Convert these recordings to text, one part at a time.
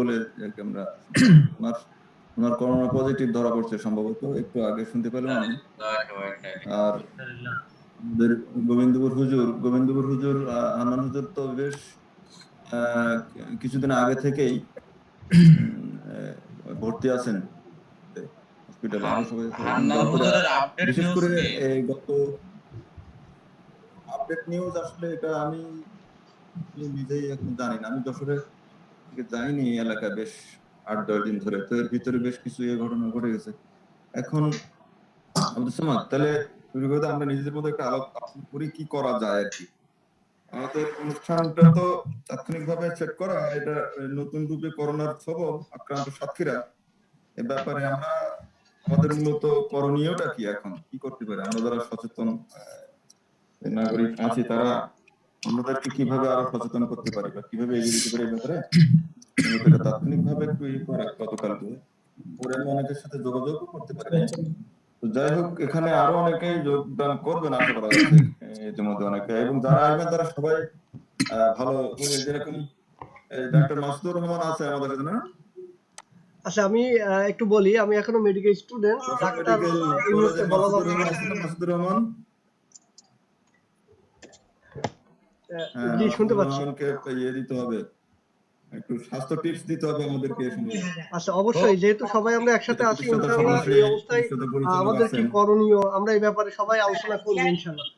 বলে আমরা ওনার ওনার corona positive ধরা পড়ছে সম্ভবত, একটু আগে শুনতে পেলাম আমি। আর আমাদের গোবিন্দপুর হুজুর হান্নান হুজুর তো বেশ কিছুদিন আগে থেকেই ভর্তি আছেন হসপিটালে। আমরা সবাই বিশেষ করে গত আপডেট নিউজ আসলে এটা আমি নিজেই এখন জানি না। আমি যশোরে যাইনি এলাকায় বেশ 8-10 দিন ধরে, তো এর ভিতরে বেশ কিছু ঘটনা ঘটে গেছে। এখন আমাদের সমাজ তাহলে আমরা নিজেদের মধ্যে একটা আলোচনা করি কি করা যায় আর কি। আমাদের অনুষ্ঠানটা তো তাৎক্ষণিকভাবে সেট করা, এটা নতুন রূপে করোনার সবব আক্রান্ত সাক্ষীরা, এ ব্যাপারে আমরা আমাদের মূলত করণীয়টা কি, এখন কি করতে পারি আমরা যারা সচেতন নাগরিক আছি, তারা অন্যদেরকে কিভাবে আরো সচেতন করতে পারি বা কিভাবে এগিয়ে দিতে পারি এই ব্যাপারে তাৎক্ষণিকভাবে একটু করে গতকালকে পরে আমি অনেকের সাথে যোগাযোগ করতে পারি। যাই হোক, এখানে আরো অনেকেই যোগদান করবেন আশা করা যাচ্ছে ইতিমধ্যে অনেকে, এবং যারা আসবেন তারা সবাই ভালো, যেরকম ডাক্তার মাসুদুর রহমান আছে আমাদের সাথে না? আচ্ছা, আমি একটু বলি, আমি এখনো মেডিকেল স্টুডেন্ট। ডাক্তার এই মুহূর্তে বলা যাচ্ছে মাসুদুর রহমান, জি শুনতে পাচ্ছি। দিতে হবে, একটু স্বাস্থ্য টিপস দিতে হবে আমাদেরকে। আচ্ছা, অবশ্যই, যেহেতু সবাই আমরা একসাথে আছি ইনশাআল্লাহ, এই অবস্থায় আমাদের কি করণীয় আমরা এই ব্যাপারে সবাই আলোচনা করব ইনশাআল্লাহ।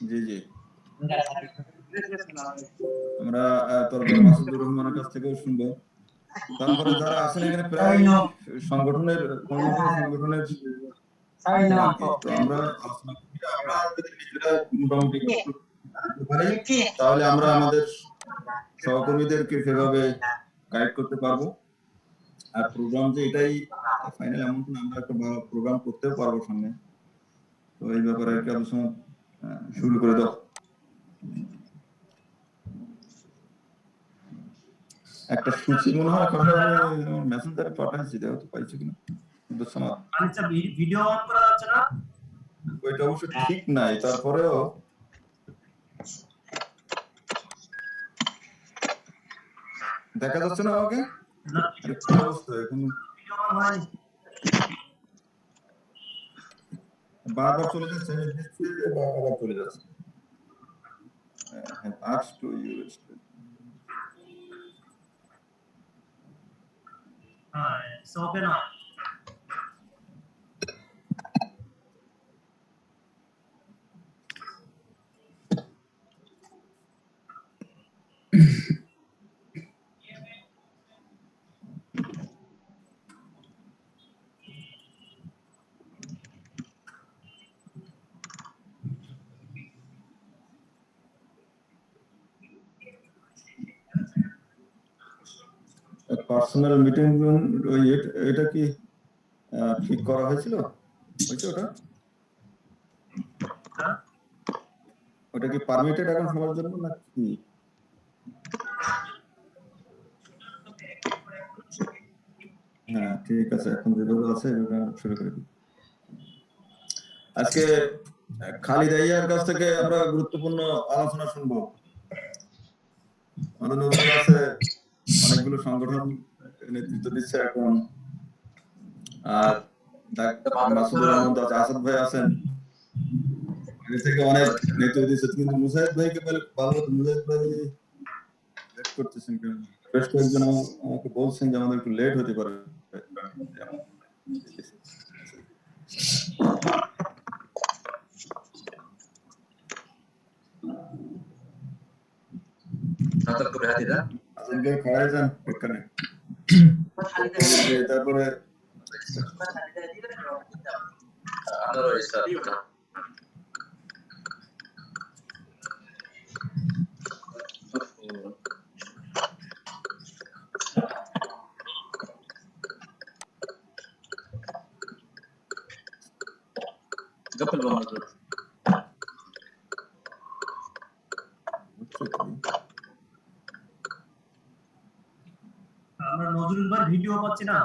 জি জি, আমরা মাসুদুর রহমানের কাছ থেকেও শুনবো। তারপরে যারা আছেন এখানে প্রায় সংগঠনের আমরা আলোচনা করি, আমরা যদি নিজেরা মোটামুটি তাহলে আমরা আমাদের সহকর্মীদেরকে সেভাবে গাইড করতে পারবো। আর প্রোগ্রাম যে এটাই ফাইনাল এমন না, আমরা একটা ভালো প্রোগ্রাম করতেও পারবো সামনে। তো এই ব্যাপারে একটা আলোচনা শুরু করে দাও। একটা সূচি মনে হয় কথা আমি মেসেঞ্জারে পাঠাইছি, দেখো তো পাইছো কিনা। আচ্ছা, ভিডিও অন করা যাচ্ছে না, ওইটা অবশ্য ঠিক নাই, তারপরেও দেখা যাচ্ছে না আমাকে। কি অবস্থা এখন, বারবার চলে যাচ্ছে, বারবার চলে যাচ্ছে। asked to use it's open up. Personal meeting room, এটা কি ঠিক করা হয়েছিল? ওটা কি পারমিটেড এখন সবার জন্য নাকি? হ্যাঁ ঠিক আছে, এখন যেভাবে আছে শুরু করে দিই। আজকে খালিদ আইয়ার কাছ থেকে আমরা গুরুত্বপূর্ণ আলোচনা শুনবো। আমাদের নজর আছে অনেকগুলো সংগঠন নেতৃত্ব দিচ্ছে এখন, আর ডাক্তার মাসুদুর রহমান আসাদ ভাই আছেন, আগে থেকে অনেক নেতৃত্ব দিচ্ছে, কিন্তু মুজাহিদ ভাইকে বলে ভালো হতো। মুজাহিদ ভাই লেট করতেছেন কেন? বেশ কয়েকজন আমাকে বলছেন যে আমাদের একটু লেট হতে পারে। তারপরে আমরা নজরুল ভাই ভিডিও পাচ্ছি না।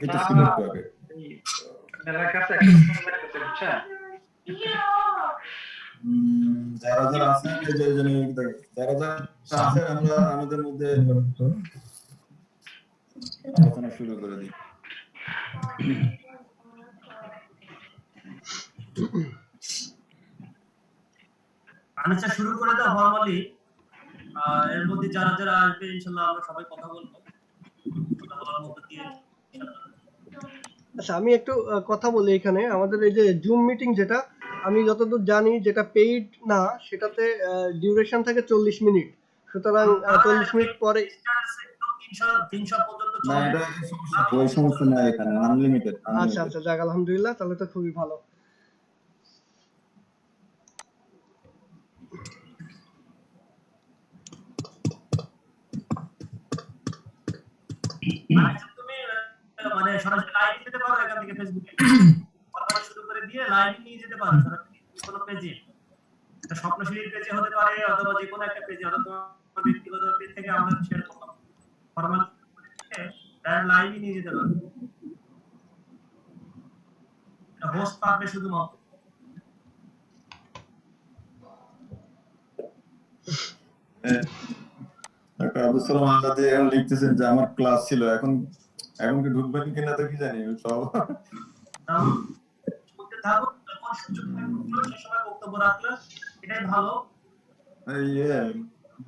এটা ছিল একটু আগে। বুঝছেন? যারা যারা আছেন এই যে যারা যারা আছেন আমরা আমাদের মধ্যে আলোচনা শুরু করে দিই। আচ্ছা শুরু করে দাও ফর্মালি। এর মধ্যে যারা যারা আসবে ইনশাআল্লাহ আমরা সবাই কথা বলবো। কথা বলার মধ্যে দিয়ে আচ্ছা আমি একটু কথা বলি এখানে আমাদের এই যে জুম মিটিং যেটা আমি যতদূর জানি যেটা পেইড না সেটাতে ডিউরেশন থাকে 40 মিনিট সুতরাং 40 মিনিট পরে 300 পর্যন্ত না চলবে। এটা ওই সমস্যা নাই এখানে আনলিমিটেড আচ্ছা আচ্ছা যাক আলহামদুলিল্লাহ তাহলে তো খুবই ভালো আচ্ছা তুমি মানে সরাসরি লাইভ দিতে পারো এখান থেকে ফেসবুকে কথা শুরু করে দিয়ে লাইভ নিয়ে যেতে পারো সরাসরি কোনো পেজে স্বপ্নশীলীর পেজে হতে পারে অথবা যে কোনো একটা পেজে অথবা তোমার ব্যক্তিগত পেজ থেকে আমরা শেয়ার করলাম ফরমাল লাইভ নিয়ে যেতে পারো হোস্ট পাবে শুধুমাত্র একটা আবু সালাম আজাদে এখন লিখতেছেন যে আমার ক্লাস ছিল এখন কি ঢুকবেন কিনা তো কি জানি সব থাকুন যখন সুযোগ থাকলো সে সময় বক্তব্য রাখলে এটাই ভালো এই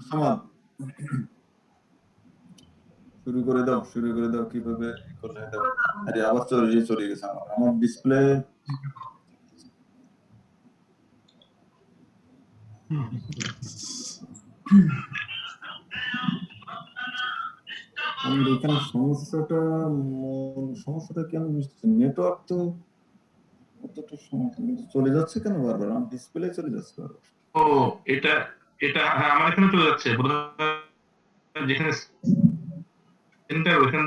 সমাজ শুরু করে দাও কিভাবে করলে দাও আরে আবার চলে গেছে আমার ডিসপ্লে আমি এখানে সমস্যাটা কেন বুঝতেছি নেটওয়ার্ক তো অতটা চলে যাচ্ছে কেন বারবার আমার ডিসপ্লে চলে যাচ্ছে বারবার ও এটা এটা হ্যাঁ আমার এখানে চলে যাচ্ছে বোধহয় যেখানে সেন্টার ওখান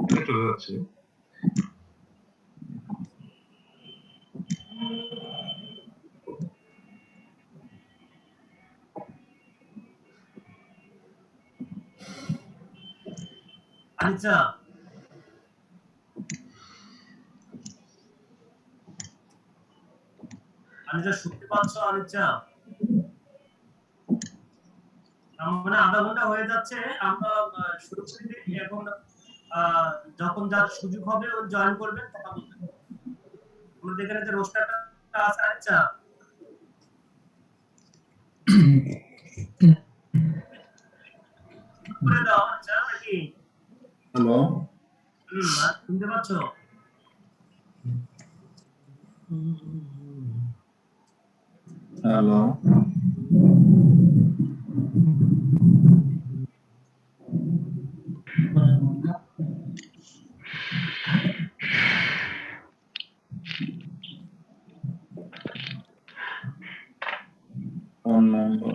থেকে চলে যাচ্ছে আচ্ছা আচ্ছা শুনতে পাচ্ছ আচ্ছা মানে আধা ঘন্টা হয়ে যাচ্ছে আমরা শুরু করে দিই এখন যখন যার সুযোগ হবে ও জয়েন করবেন কথা বলবেন আমাদের এখানে যে রোস্টারটা আছে আচ্ছা করে দাও আচ্ছা নাকি হ্যালো শুনতে পাচ্ছ হ্যালো phone number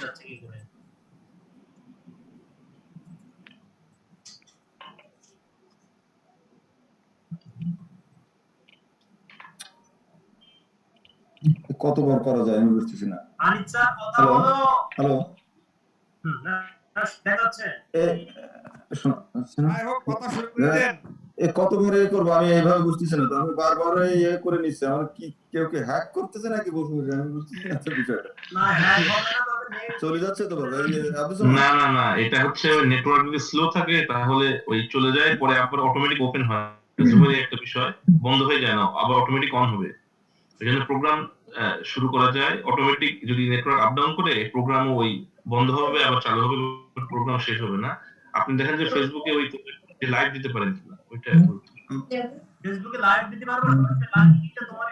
যাচ্ছে কি করে কতবার করা যায় আমি বুঝতেছি না আনিসা কথা বলো হ্যালো না দেখা যাচ্ছে কথা শুরু করে দেন কতবার করবো আমি এইভাবে বুঝতেছি না তো আমি বারবার করে নিচ্ছি আমার কি কেউ কি হ্যাক করতেছে নাকি বসে বসে আমি বুঝতেছি না বিষয়টা না হ্যাক হবে না তবে চলে যাচ্ছে তো বাবা না না না এটা হচ্ছে নেটওয়ার্ক যদি স্লো থাকে তাহলে ওই চলে যায় পরে আবার অটোমেটিক ওপেন হয় জুমের একটা বিষয় বন্ধ হয়ে যায় না আবার অটোমেটিক অন হবে এজন্য প্রোগ্রাম শুরু করা যায় অটোমেটিক যদি নেটওয়ার্ক আপ ডাউন করে প্রোগ্রামও ওই বন্ধ হবে আবার চালু হবে প্রোগ্রাম শেষ হবে না আপনি দেখেন যে ফেসবুকে ওই লাইভ দিতে পারেন কিনা ওইটা ফেসবুকে লাইভ দিতে পারবেন লাইভ দিতে তোমার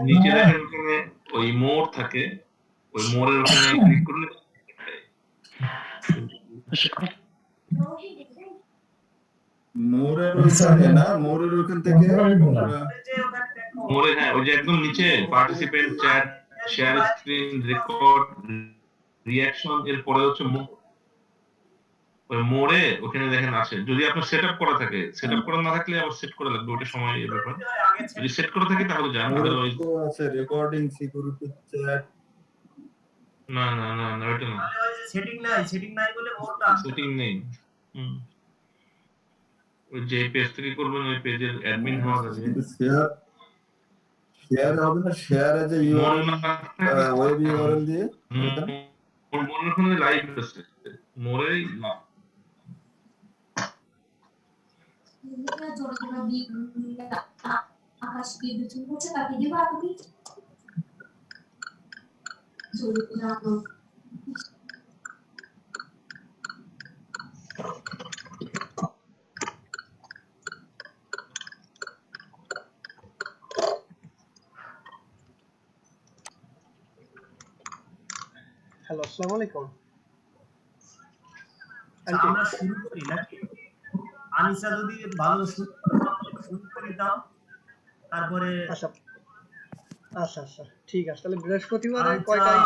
নিচে দেখেন ওখানে ওই মোর থাকে ওই মোরের ওখানে ক্লিক করলে মোরের ওখানে না মোরের ওখান থেকে মোরে হ্যাঁ ওই যে একদম নিচে participant chat share screen record reaction এর পরে হচ্ছে ওই মোড়ে ওখানে দেখেন আসে, যদি আপনার সেট আপ করা থাকে, সেট আপ করা না থাকলে আবার সেট করা লাগবে, ওটা সময় এর ব্যাপার। আগে যদি সেট করা থাকে তাহলে যান, ওর আদারওয়াইজ তো আছে রেকর্ডিং, সিকিউরিটি, চ্যাট। না ওইটা না, তাহলে ওই যে সেটিং নাই বলে মোড়টা আসছে সেটিং না। নেই। হুম, ওই যে পেজ থেকে করবেন ওই পেজের অ্যাডমিন হওয়া লাগে। কিন্তু শেয়ার হবে না, শেয়ারে যে মন ইউআরএল, না থাকলে ওয়েব ইউআরএল দিয়ে ওইটা মনে হয় লাইভ আছে, মোড়েই না। আকাশ কি বিচুন হচ্ছে তাকে দিবা তুমি জোরে করে আনো হ্যালো, আসসালামু আলাইকুম আচ্ছা, আন্টি। আমরা শুরু করি নাকি? আনিসা যদি ভালো শুরু করে দাও, তারপরে আচ্ছা আচ্ছা আচ্ছা, ঠিক আছে। তাহলে বৃহস্পতিবারে আচ্ছা কয়টায়?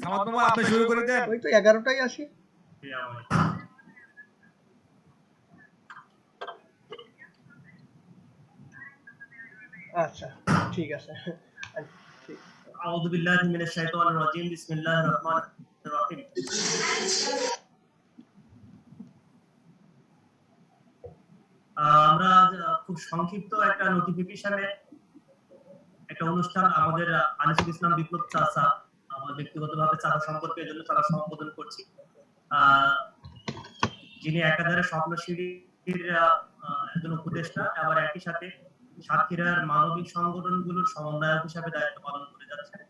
সামাদ মামা আপনি শুরু করে দেন। ওই তো 11টায় আসি। আচ্ছা, ঠিক আছে। ঠিক। আউযু বিল্লাহি মিনাশ শাইতানির রাজিম, বিসমিল্লাহির রহমানির রহিম। আমরা খুব সংক্ষিপ্ত একটা নোটিফিকেশনে একটা অনুষ্ঠান আমাদের আনিসুল ইসলাম বিপ্লব চাচা, আমার ব্যক্তিগতভাবে চাচা সম্পর্কে এই জন্য চাচা সম্বোধন করছি, যিনি একাধারে স্বপ্নশিরির একজন উপদেষ্টা, আবার একই সাথে সাতক্ষীরার মানবিক সংগঠনগুলোর সমন্বয়ক হিসাবে দায়িত্ব পালন করে যাচ্ছেন।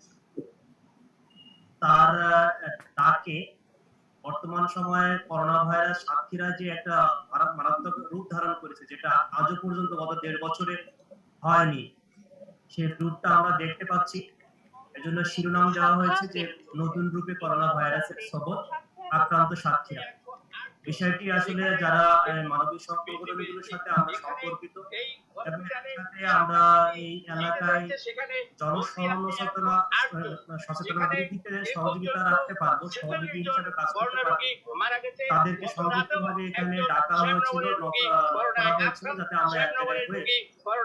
তার তাকে বর্তমান সময়ে করোনা ভাইরাস সাতক্ষীরা যে একটা মারাত্মক রূপ ধারণ করেছে, যেটা আজও পর্যন্ত গত 1.5 বছরে হয়নি, সেই রূপটা আমরা দেখতে পাচ্ছি। এজন্য শিরোনাম দেওয়া হয়েছে যে নতুন রূপে করোনা ভাইরাসের সবল আক্রান্ত সাতক্ষীরা। বিষয়টি আসলে যারা মানবিক সংগঠনগুলোর সাথে আমরা সম্পর্কিত এবং সাথে আমরা এই এলাকায় সচেতনতা বৃদ্ধিতে সহযোগিতা রাখতে পারবো, সহযোগী হিসেবে কাজ করতে পারবো, তাদেরকে সংযুক্তভাবে এখানে ডাকা হয়েছিল, করা হয়েছিল, যাতে আমরা এক জায়গায় হয়ে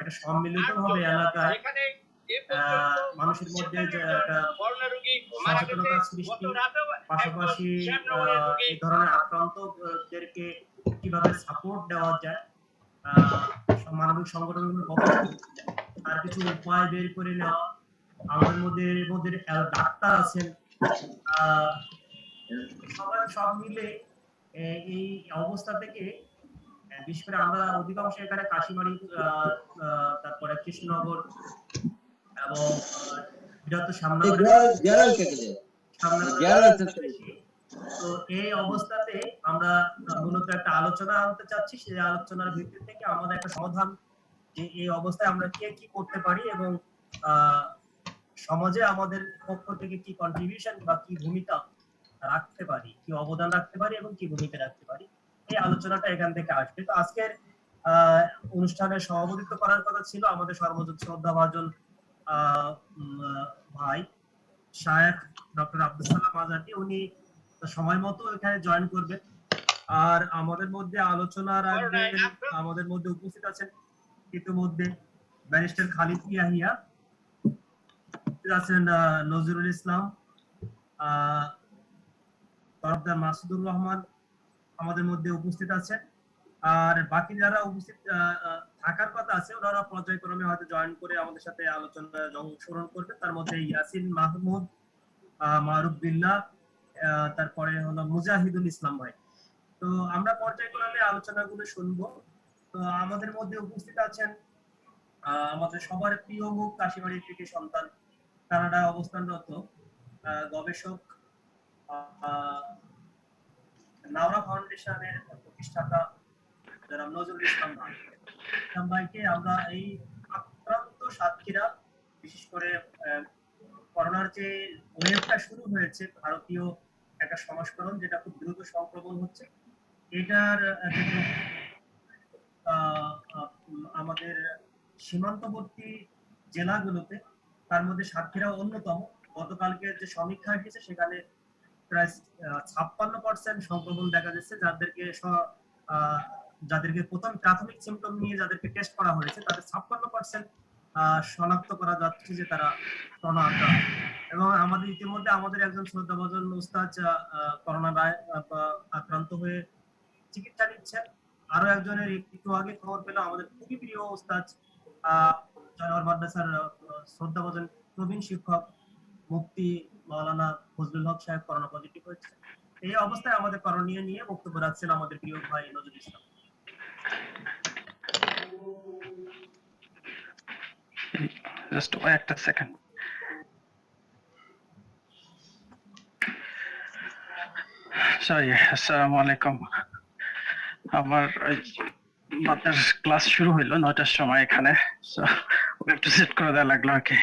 একটা সম্মিলিতভাবে এলাকায় মানুষের মধ্যে যে একটা সচেতনতা সৃষ্টি, পাশাপাশি এই ধরনের আক্রান্তদেরকে কিভাবে সাপোর্ট দেওয়া যায়, মানবিক সংগঠনগুলোর পক্ষ থেকে তার কিছু উপায় বের করে নেওয়া। আমাদের মধ্যে ডাক্তার আছেন, সব মিলে এই অবস্থা থেকে, বিশেষ করে আমরা অধিকাংশ এখানে কাশিমারি, তারপরে কৃষ্ণনগর এবং বৃহত্তর তো এই অবস্থাতে আমরা মূলত একটা আলোচনা আনতে চাচ্ছি। সেই আলোচনার ভিত্তি থেকে আমাদের একটা সমাধান, যে এই অবস্থায় আমরা কি করতে পারি এবং সমাজে আমাদের পক্ষ থেকে কি কন্ট্রিবিউশন বা কি ভূমিকা রাখতে পারি, কি অবদান রাখতে পারি এবং কি ভূমিকা রাখতে পারি, এই আলোচনাটা এখান থেকে আসবে। তো আজকের অনুষ্ঠানে সভাপতিত্ব করার কথা ছিল আমাদের সর্বজন শ্রদ্ধাভাজন ভাই শায়েখ ডক্টর আব্দুল সালাম আজাদী। উনি সময় মতো এখানে জয়েন করবেন। আর আমাদের মধ্যে আলোচনা রাখবেন, আমাদের মধ্যে উপস্থিত আছেন ইতিমধ্যে ব্যারিস্টার খালিদ ইয়াহিয়া, আছেন নজরুল ইসলাম, তরফদার মাসুদুর রহমান আমাদের মধ্যে উপস্থিত আছেন। আর বাকি যারা উপস্থিত থাকার কথা আছে, ওনারা পর্যায়ক্রমে হয়তো জয়েন করে আমাদের সাথে আলোচনায় অংশগ্রহণ করবে। তার মধ্যে ইয়াসিন মাহমুদ, মারুফ বিল্লাহ, তারপরে হলো মুজাহিদুল ইসলাম ভাই। তো আমরা পর্যায়ক্রমে আলোচনাগুলো শুনবো। তো আমাদের মধ্যে উপস্থিত আছেন আমাদের সবার প্রিয় মুখ, কাশিমারির কৃতি সন্তান, কানাডা অবস্থানরত গবেষক, নাওরা ফাউন্ডেশনের প্রতিষ্ঠাতা জনাব নজরুল ইসলাম ভাই। ভাইকে আমরা এই আক্রান্ত সাতক্ষীরা, বিশেষ করে করোনার যে ওয়েভটা শুরু হয়েছে, ভারতীয় একটা সংস্করণ যেটা খুব দ্রুত সংক্রমণ হচ্ছে, এটার আমাদের সীমান্তবর্তী জেলাগুলোতে, তার মধ্যে সাতক্ষীরা অন্যতম। গতকালকে যে সমীক্ষা এসেছে সেখানে প্রায় 56% সংক্রমণ দেখা যাচ্ছে, যাদেরকে প্রথম প্রাথমিক সিমটম নিয়ে যাদেরকে টেস্ট করা হয়েছে তাদের 56% শনাক্ত করা যাচ্ছে যে তারা করোনা আক্রান্ত। এবং আমাদের ইতিমধ্যে আমাদের একজন শ্রদ্ধাভাজন উস্তাদ করোনা আক্রান্ত হয়ে চিকিৎসা নিচ্ছেন। আরো একজনের একটু আগে খবর পেলাম, আমাদের খুবই প্রিয় উস্তাদ জয়নগর মাদ্রাসার শ্রদ্ধাভাজন প্রবীণ শিক্ষক মুফতি মাওলানা ফজলুল হক সাহেব করোনা পজিটিভ হয়েছে। এই অবস্থায় আমাদের করণীয় নিয়ে বক্তব্য রাখছেন আমাদের প্রিয় ভাই নজরুল ইসলাম। Just একটা সেকেন্ড। সরি, আসসালামু আলাইকুম। আমার মাত্র ক্লাস শুরু হইলো 9টার সময় এখানে, সো একটু সেট করে দেওয়া লাগলো আর কি।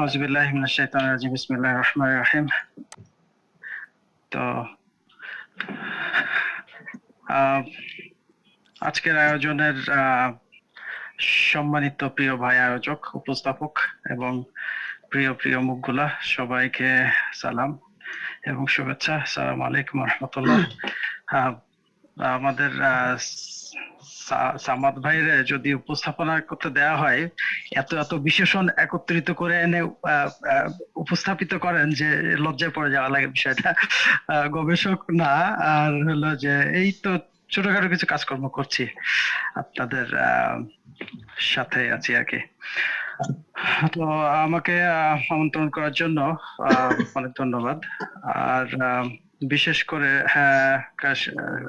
আউযুবিল্লাহি মিনাশ শাইতানির রাজিম, বিসমিল্লাহির রহমানির রহিম। তো আজকের আয়োজনের সম্মানিত প্রিয় ভাই আয়োজক, উপস্থাপক এবং প্রিয় প্রিয় মুখগুলা, সবাইকে সালাম এবং শুভেচ্ছা। আসসালামু আলাইকুম ওয়া রাহমাতুল্লাহ। আমাদের সামাদ ভাইরে যদি উপস্থাপনা করতে দেওয়া হয়, এত এত বিশেষণ একত্রিত করে এনে উপস্থাপিত করেন যে লজ্জায় পড়ে যাওয়া লাগে বিষয়টা। গবেষক না, আর হলো যে এই তো ছোটখাটো কিছু কাজকর্ম করছি, আপনাদের সাথে আছি আর কি। তো আমাকে আমন্ত্রণ করার জন্য অনেক ধন্যবাদ। আর বিশেষ করে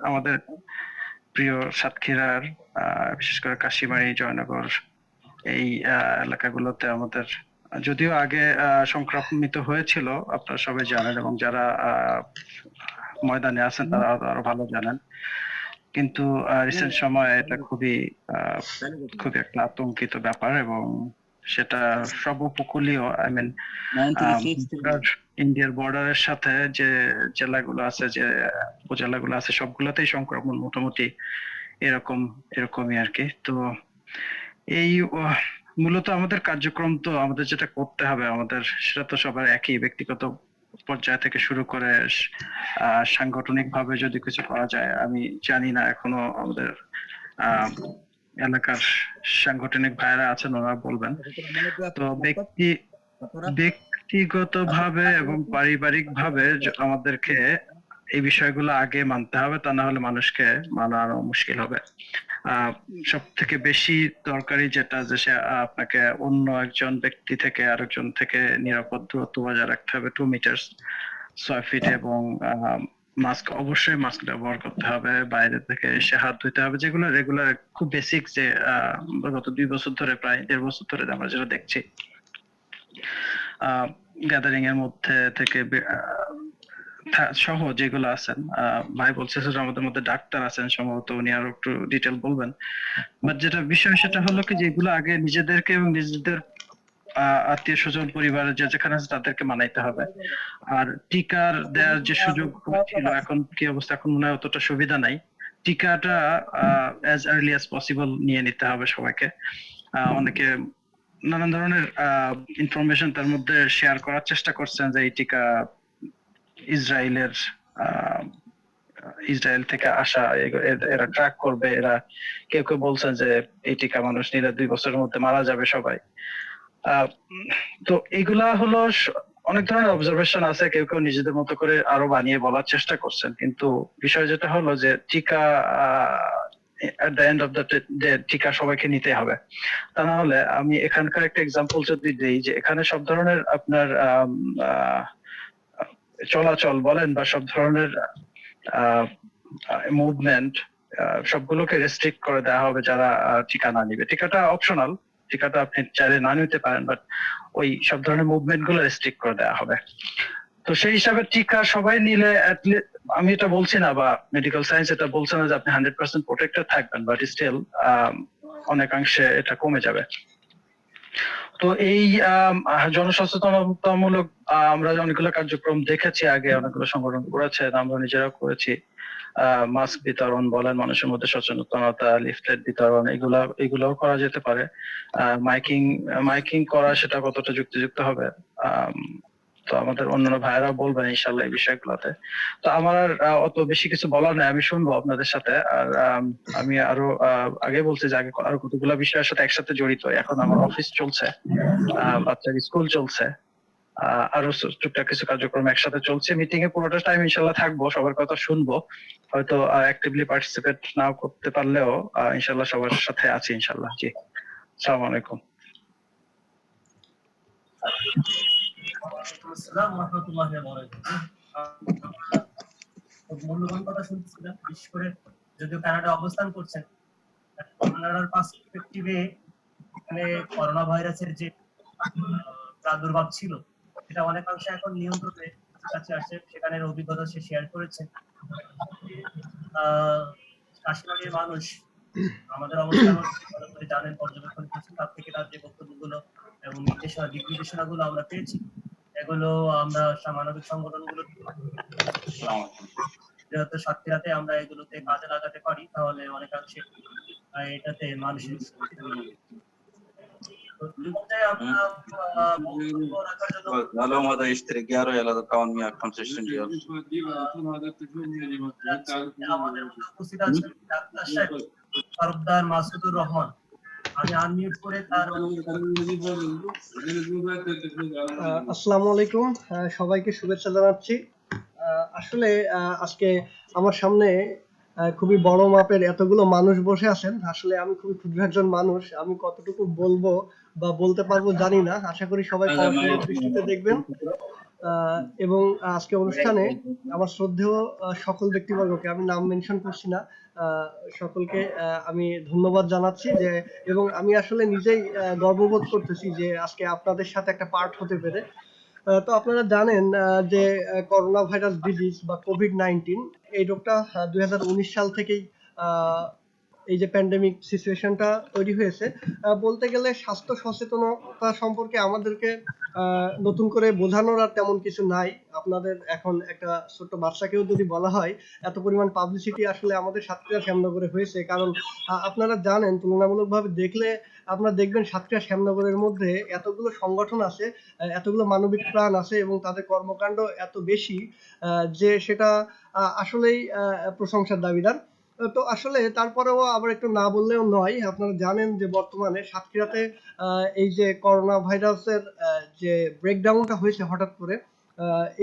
আমাদের প্রিয় সাতক্ষীরার, বিশেষ করে কাশিমারি, জয়নগর এই এলাকাগুলোতে আমাদের যদিও আগে সংক্রমিত হয়েছিল, আপনারা সবাই জানেন, এবং যারা ময়দানে আছেন তারা আরো ভালো জানেন। কিন্তু রিসেন্ট সময়ে এটা খুবই একটা আতঙ্কিত ব্যাপার, এবং সেটা সব উপকূলীয়, আই মিন ইন্ডিয়ার বর্ডারের সাথে যে জেলাগুলো আছে, যে উপজেলাগুলো আছে, সবগুলোতেই সংক্রমণ মোটামুটি এরকমই আর কি। তো এই মূলত আমাদের কার্যক্রম, তো আমাদের যেটা করতে হবে আমাদের, সেটা তো সবার একই, ব্যক্তিগত পর্যায় থেকে শুরু করে সাংগঠনিক ভাবে যদি কিছু করা যায়। আমি জানি না, এখনো আমাদের এলাকার সাংগঠনিক ভাইরা আছেন, ওরা বলবেন। তো ব্যক্তিগত ভাবে এবং পারিবারিক ভাবে আমাদেরকে এই বিষয়গুলো আগে মানতে হবে, তা না হলে মানুষকে মানানো মুশকিল হবে। সব থেকে বেশি দরকারি যেটা, যে সে আপনাকে অন্য একজন ব্যক্তি থেকে আরেকজন থেকে নিরাপদ দূরত্ব বজায় রাখতে হবে, 2 মিটার 6 ফিট, এবং অবশ্যই মাস্ক ব্যবহার করতে হবে, বাইরে থেকে এসে হাত ধুতে হবে, যেগুলো রেগুলার খুব বেসিক, যে গত 2 বছর ধরে, প্রায় 1.5 বছর ধরে আমরা যেটা দেখছি, গ্যাদারিং এর মধ্যে থেকে সহ যেগুলো আছেন। ভাই বলছে আমাদের মধ্যে ডাক্তার আছেন, সম্ভবত উনি আরো একটু ডিটেল বলবেন। বাট যেটা বিষয়, সেটা হলো কি, যেগুলো আগে নিজেদেরকে এবং নিজেদের আত্মীয় স্বজন, পরিবারের যেখানে আছে তাদেরকে মানাইতে হবে। আর টিকার দেওয়ার যে সুযোগ ছিল, এখন কি অবস্থা, এখন মনে হয় অতটা সুবিধা নাই। টিকাটা as early as possible নিয়ে নিতে হবে সবাইকে। অনেকে নানান ধরনের ইনফরমেশন তার মধ্যে শেয়ার করার চেষ্টা করছেন, যে এই টিকা ইসরায়েল থেকে আসা, এরা ট্র্যাক করবে, এরা কেউ কেউ বলছেন যে এই টিকা মানুষ নিলে 2 বছরের মধ্যে মারা যাবে সবাই। তো এগুলা হলো অনেক ধরনের অবজারভেশন আছে, কেউ কেউ নিজেদের মতো করে আরো বানিয়ে বলার চেষ্টা করছেন, কিন্তু বিষয় যেটা হলো যে টিকা at the end of the day টিকা সবাইকে নিতে হবে। তা না হলে, আমি এখানকার একটা এক্সাম্পল যদি দিই, যে এখানে সব ধরনের আপনার চলাচল বলেন বা সব ধরনের মুভমেন্ট, সবগুলোকে রেস্ট্রিক্ট করে দেওয়া হবে যারা টিকা না নিবে। টিকাটা অপশনাল, টিকাটা আপনি চাইলে না নিতে পারেন, বাট ওই সব ধরনের মুভমেন্ট গুলো রেস্ট্রিক্ট করে দেওয়া হবে। তো সেই হিসাবে টিকা সবাই নিলে, আমি এটা বলছি না, বা মেডিকেল সায়েন্স এটা বলছে না যে আপনি 100% প্রোটেক্টেড থাকবেন, বাট স্টিল অনেকাংশে এটা কমে যাবে। তো এই জনসচেতনতামূলক আমরা অনেকগুলো কার্যক্রম দেখেছি, আগে অনেকগুলো সংগঠন করেছে, আমরা নিজেরাও করেছি। মাস্ক বিতরণ বলেন, মানুষের মধ্যে সচেতনতা, লিফলেট বিতরণ, এগুলাও করা যেতে পারে। মাইকিং করা, সেটা কতটা যুক্তিযুক্ত হবে তো আমাদের অন্যান্য ভাইয়েরাও বলবেন ইনশাল্লাহ এই বিষয়গুলোতে। তো আমার আর অত বেশি কিছু বলার নাই, আমি শুনবো আপনাদের সাথে। আর আমি আরো আগে বলছি যে আগে আরো কতগুলো বিষয়ের সাথে একসাথে জড়িত। এখন আমার অফিস চলছে, বাচ্চার স্কুল চলছে, আরো টুকটাক কিছু কার্যক্রম একসাথে চলছে। মিটিং এ পুরোটা টাইম ইনশাল্লাহ থাকবো, সবার কথা শুনবো। হয়তো অ্যাক্টিভলি পার্টিসিপেট নাও করতে পারলেও ইনশাল্লাহ সবার সাথে আছি ইনশাল্লাহ। জি, আসসালামু আলাইকুম। আসসালামু রাহমাতুল্লাহি ওয়া বারাকাতুহু। মূল্যবান কথা শুনছিলাম, বিশেষ করে যদিও কানাডা অবস্থান করছেন, কানাডার পার্সপেক্টিভে মানে করোনা ভাইরাসের যে প্রাদুর্ভাব ছিল সেটা অনেকাংশে এখন নিয়ন্ত্রণে কাছে আসছে। সেখানের অভিজ্ঞতা সে শেয়ার করেছে। কাশ্মীরের মানুষ আমাদের অবস্থান ভালো করে জানেন, পর্যবেক্ষণ করছেন, তার থেকে তার যে বক্তব্যগুলো এবং দিক নির্দেশনাগুলো আমরা পেয়েছি, এগুলো আমরা মানবিক সংগঠনগুলো যেহেতু সাতক্ষীরাতে আমরা এগুলোতে কাজে লাগাতে পারি, তাহলে অনেকাংশে এটাতে মানুষের معلوم هذا يشتري جاره يلا كمان 165 ريال আমাদের মধ্যে উপস্থিত আছেন ডাক্তার সাহেব তরফদার মাসুদুর রহমান। আমি আনমিউট করে তার আসসালামু আলাইকুম, সবাইকে শুভেচ্ছা জানাচ্ছি। আসলে আজকে আমার সামনে খুবই বড় মাপের এতগুলো মানুষ বসে আছেন। আসলে আমি খুবই ক্ষুদ্র একজন মানুষ, আমি কতটুকু বলবো বা বলতে পারবো জানি না। আশা করি সবাই ক্ষমাসুন্দর দৃষ্টিতে দেখবেন। এবং আজকে অনুষ্ঠানে আমার শ্রদ্ধেয় সকল ব্যক্তিবর্গকে, আমি নাম মেনশন করছি না, সকলকে আমি ধন্যবাদ জানাচ্ছি যে, এবং আমি আসলে নিজেই গর্ববোধ করতেছি যে আজকে আপনাদের সাথে একটা পার্ট হতে পেরে। তো আপনারা জানেন যে করোনা ভাইরাস ডিজিজ বা কোভিড-19 এই রোগটা 2019 সাল থেকেই এই যে প্যান্ডেমিক সিচুয়েশনটা তৈরি হয়েছে। বলতে গেলে স্বাস্থ্য সচেতনতা সম্পর্কে আমাদেরকে নতুন করে বোঝানোর আর তেমন কিছু নাই। আপনাদের এখন একটা ছোট্ট বাচ্চাকেও যদি বলা হয়, এত পরিমাণ পাবলিসিটি আসলে আমাদের সাতক্ষীরা শ্যামনগরে হয়েছে। কারণ আপনারা জানেন, তুলনামূলকভাবে দেখলে আপনারা দেখবেন সাতক্ষীরা শ্যামনগরের মধ্যে এতগুলো সংগঠন আছে, এতগুলো মানবিক প্রাণ আছে এবং তাদের কর্মকাণ্ড এত বেশি যে সেটা আসলেই প্রশংসার দাবিদার। তো আসলে তারপরেও আবার একটু না বললেও নয়। আপনারা জানেন যে বর্তমানে সাতক্ষীরাতে এই যে করোনা ভাইরাসের যে ব্রেকডাউনটা হয়েছে হঠাৎ করে,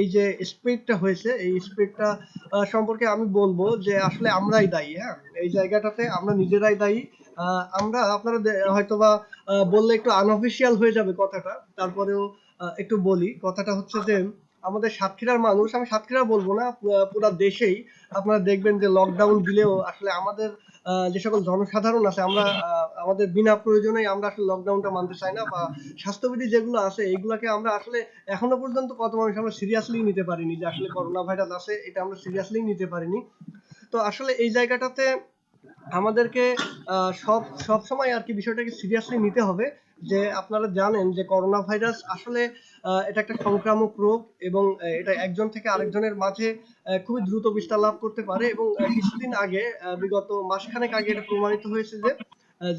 এই যে স্প্রেডটা হয়েছে, এই স্প্রেডটা সম্পর্কে আমি বলবো যে আসলে আমরাই দায়ী। হ্যাঁ, এই জায়গাটাতে আমরা নিজেরাই দায়ী। আমরা আপনারা হয়তোবা বললে একটু আনঅফিসিয়াল হয়ে যাবে কথাটা, তারপরেও একটু বলি। কথাটা হচ্ছে যে আমাদের সাতক্ষীরার মানুষ, আমি সাতক্ষীরা বলবো না, পুরা দেশেই আপনারা দেখবেন যে লকডাউন দিলেও আসলে আমাদের যে সকল জনসাধারণ আছে, আমরা আমাদের বিনা প্রয়োজনেই আমরা আসলে লকডাউনটা মানতে চাই না, বা স্বাস্থ্যবিধি যেগুলো আছে এইগুলাকে আমরা আসলে এখনো পর্যন্ত কত মানুষ আমরা সিরিয়াসলি নিতে পারিনি যে আসলে করোনা ভাইরাস আছে, এটা আমরা সিরিয়াসলি নিতে পারিনি। তো আসলে এই জায়গাটাতে আমাদেরকে সব সময় আর কি বিষয়টাকে সিরিয়াসলি নিতে হবে। যে আপনারা জানেন যে করোনা ভাইরাস আসলে এটা একটা সংক্রামক রোগ এবং এটা একজন থেকে আরেকজনের মাঝে খুবই দ্রুত বিস্তার লাভ করতে পারে। এবং কিছুদিন আগে, বিগত মাসখানেক আগে এটা প্রমাণিত হয়েছে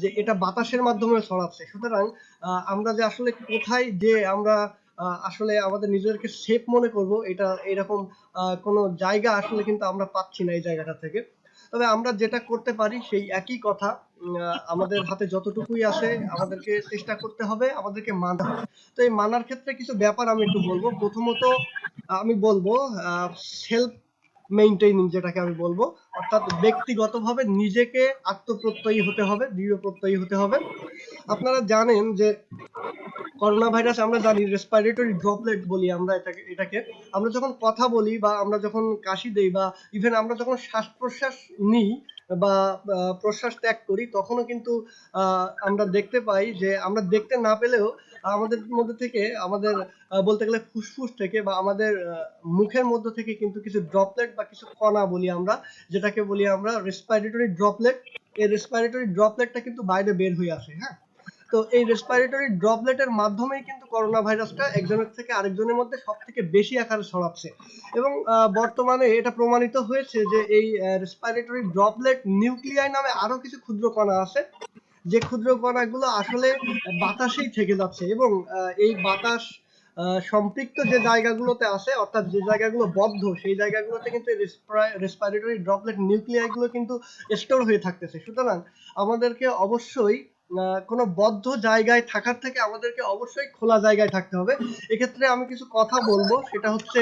যে এটা বাতাসের মাধ্যমে ছড়াচ্ছে। সুতরাং আমরা যে আসলে কোথায় যে আমরা আসলে আমাদের নিজেদেরকে সেফ মনে করব, এটা এরকম কোনো জায়গা আসলে কিন্তু আমরা পাচ্ছি না এই জায়গাটা থেকে। তবে আমরা যেটা করতে পারি সেই একই কথা, আমাদের হাতে যতটুকুই আছে আমাদেরকে চেষ্টা করতে হবে, আমাদেরকে মানতে হবে। তো এই মানার ক্ষেত্রে কিছু ব্যাপার আমি একটু বলবো। প্রথমত আমি বলবো সেলফ মেইনটেইনিং, যেটাকে আমি বলবো, অর্থাৎ ব্যক্তিগতভাবে নিজেকে আত্মপ্রত্যয়ী হতে হবে, দৃঢ় প্রত্যয়ী হতে হবে। আপনারা জানেন যে করোনা ভাইরাস, আমরা জানি রেসপিরেটরি ড্রপলেট বলি আমরা এটাকে। আমরা যখন কথা বলি বা আমরা যখন কাশি দেই বা ইভেন আমরা যখন শ্বাস প্রশ্বাস নিই বা প্রশ্বাস ত্যাগ করি, তখনও কিন্তু আমরা দেখতে পাই যে, আমরা দেখতে না পেলেও আমাদের মধ্যে থেকে, আমাদের বলতে গেলে ফুসফুস থেকে বা আমাদের মুখের মধ্য থেকে কিন্তু কিছু ড্রপলেট বা কিছু কণা বলি আমরা, যেটাকে বলি আমরা রেসপিরেটরি ড্রপলেট। এই রেসপিরেটরি ড্রপলেটটা কিন্তু বাইরে বের হয়ে আসে। হ্যাঁ, তো এই রেসপিরেটরি ড্রপলেটের মাধ্যমেই কিন্তু করোনা ভাইরাসটা একজনের থেকে আরেকজনের মধ্যে সব থেকে বেশি আকারে ছড়াচ্ছে। এবং বর্তমানে এটা প্রমাণিত হয়েছে যে এই রেসপিরেটরি ড্রপলেট নিউক্লিয়াই নামে আরো কিছু ক্ষুদ্র কণা আছে, যে ক্ষুদ্র কণাগুলো আসলে বাতাসেই থেকে যাচ্ছে এবং এই বাতাস সম্পৃক্ত যে জায়গাগুলোতে আছে, অর্থাৎ যে জায়গাগুলো বদ্ধ, সেই জায়গাগুলোতে কিন্তু রেসপিরেটরি ড্রপলেট নিউক্লিয়াই গুলো কিন্তু স্টোর হয়ে থাকতেছে। সুতরাং আমাদেরকে অবশ্যই কোনো বদ্ধ জায়গায় থাকার থেকে আমাদেরকে অবশ্যই খোলা জায়গায় থাকতে হবে। এক্ষেত্রে আমি কিছু কথা বলবো, সেটা হচ্ছে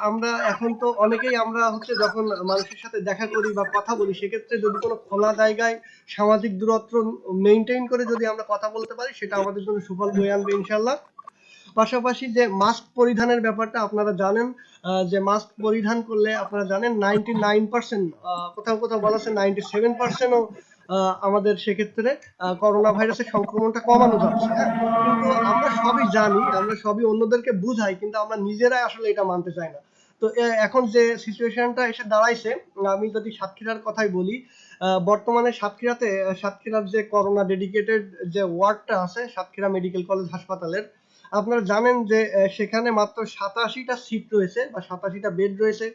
আমরা এখন তো অনেকেই আমরা হচ্ছে যখন মানুষের সাথে দেখা করি বা কথা বলি, সেক্ষেত্রে যদি কোনো খোলা জায়গায় সামাজিক দূরত্ব মেনটেন করে যদি আমরা কথা বলতে পারি, সেটা আমাদের জন্য সুফল বয়ে আনবে ইনশাল্লাহ। পাশাপাশি যে মাস্ক পরিধানের ব্যাপারটা আপনারা জানেন, যে মাস্ক পরিধান করলে আপনারা জানেন 99%, কোথাও কোথাও বলা আছে 97%ও আমাদের সেক্ষেত্রে করোনা ভাইরাসের সংক্রমণটা কমানো যাচ্ছে। হ্যাঁ, কিন্তু আমরা সবই জানি, আমরা সবই অন্যদেরকে বুঝাই, কিন্তু আমরা নিজেরাই আসলে এটা মানতে চাই না। তো এখন যে সিচুয়েশনটা এসে দাঁড়াইছে, আমি যদি সাতক্ষীরার কথাই বলি, বর্তমানে সাতক্ষীরার যে করোনা ডেডিকেটেড যে ওয়ার্ডটা আছে সাতক্ষীরা মেডিকেল কলেজ হাসপাতালের, আপনারা জানেন যে সেখানে মাত্র 87টা সিট রয়েছে বা 87টা বেড রয়েছে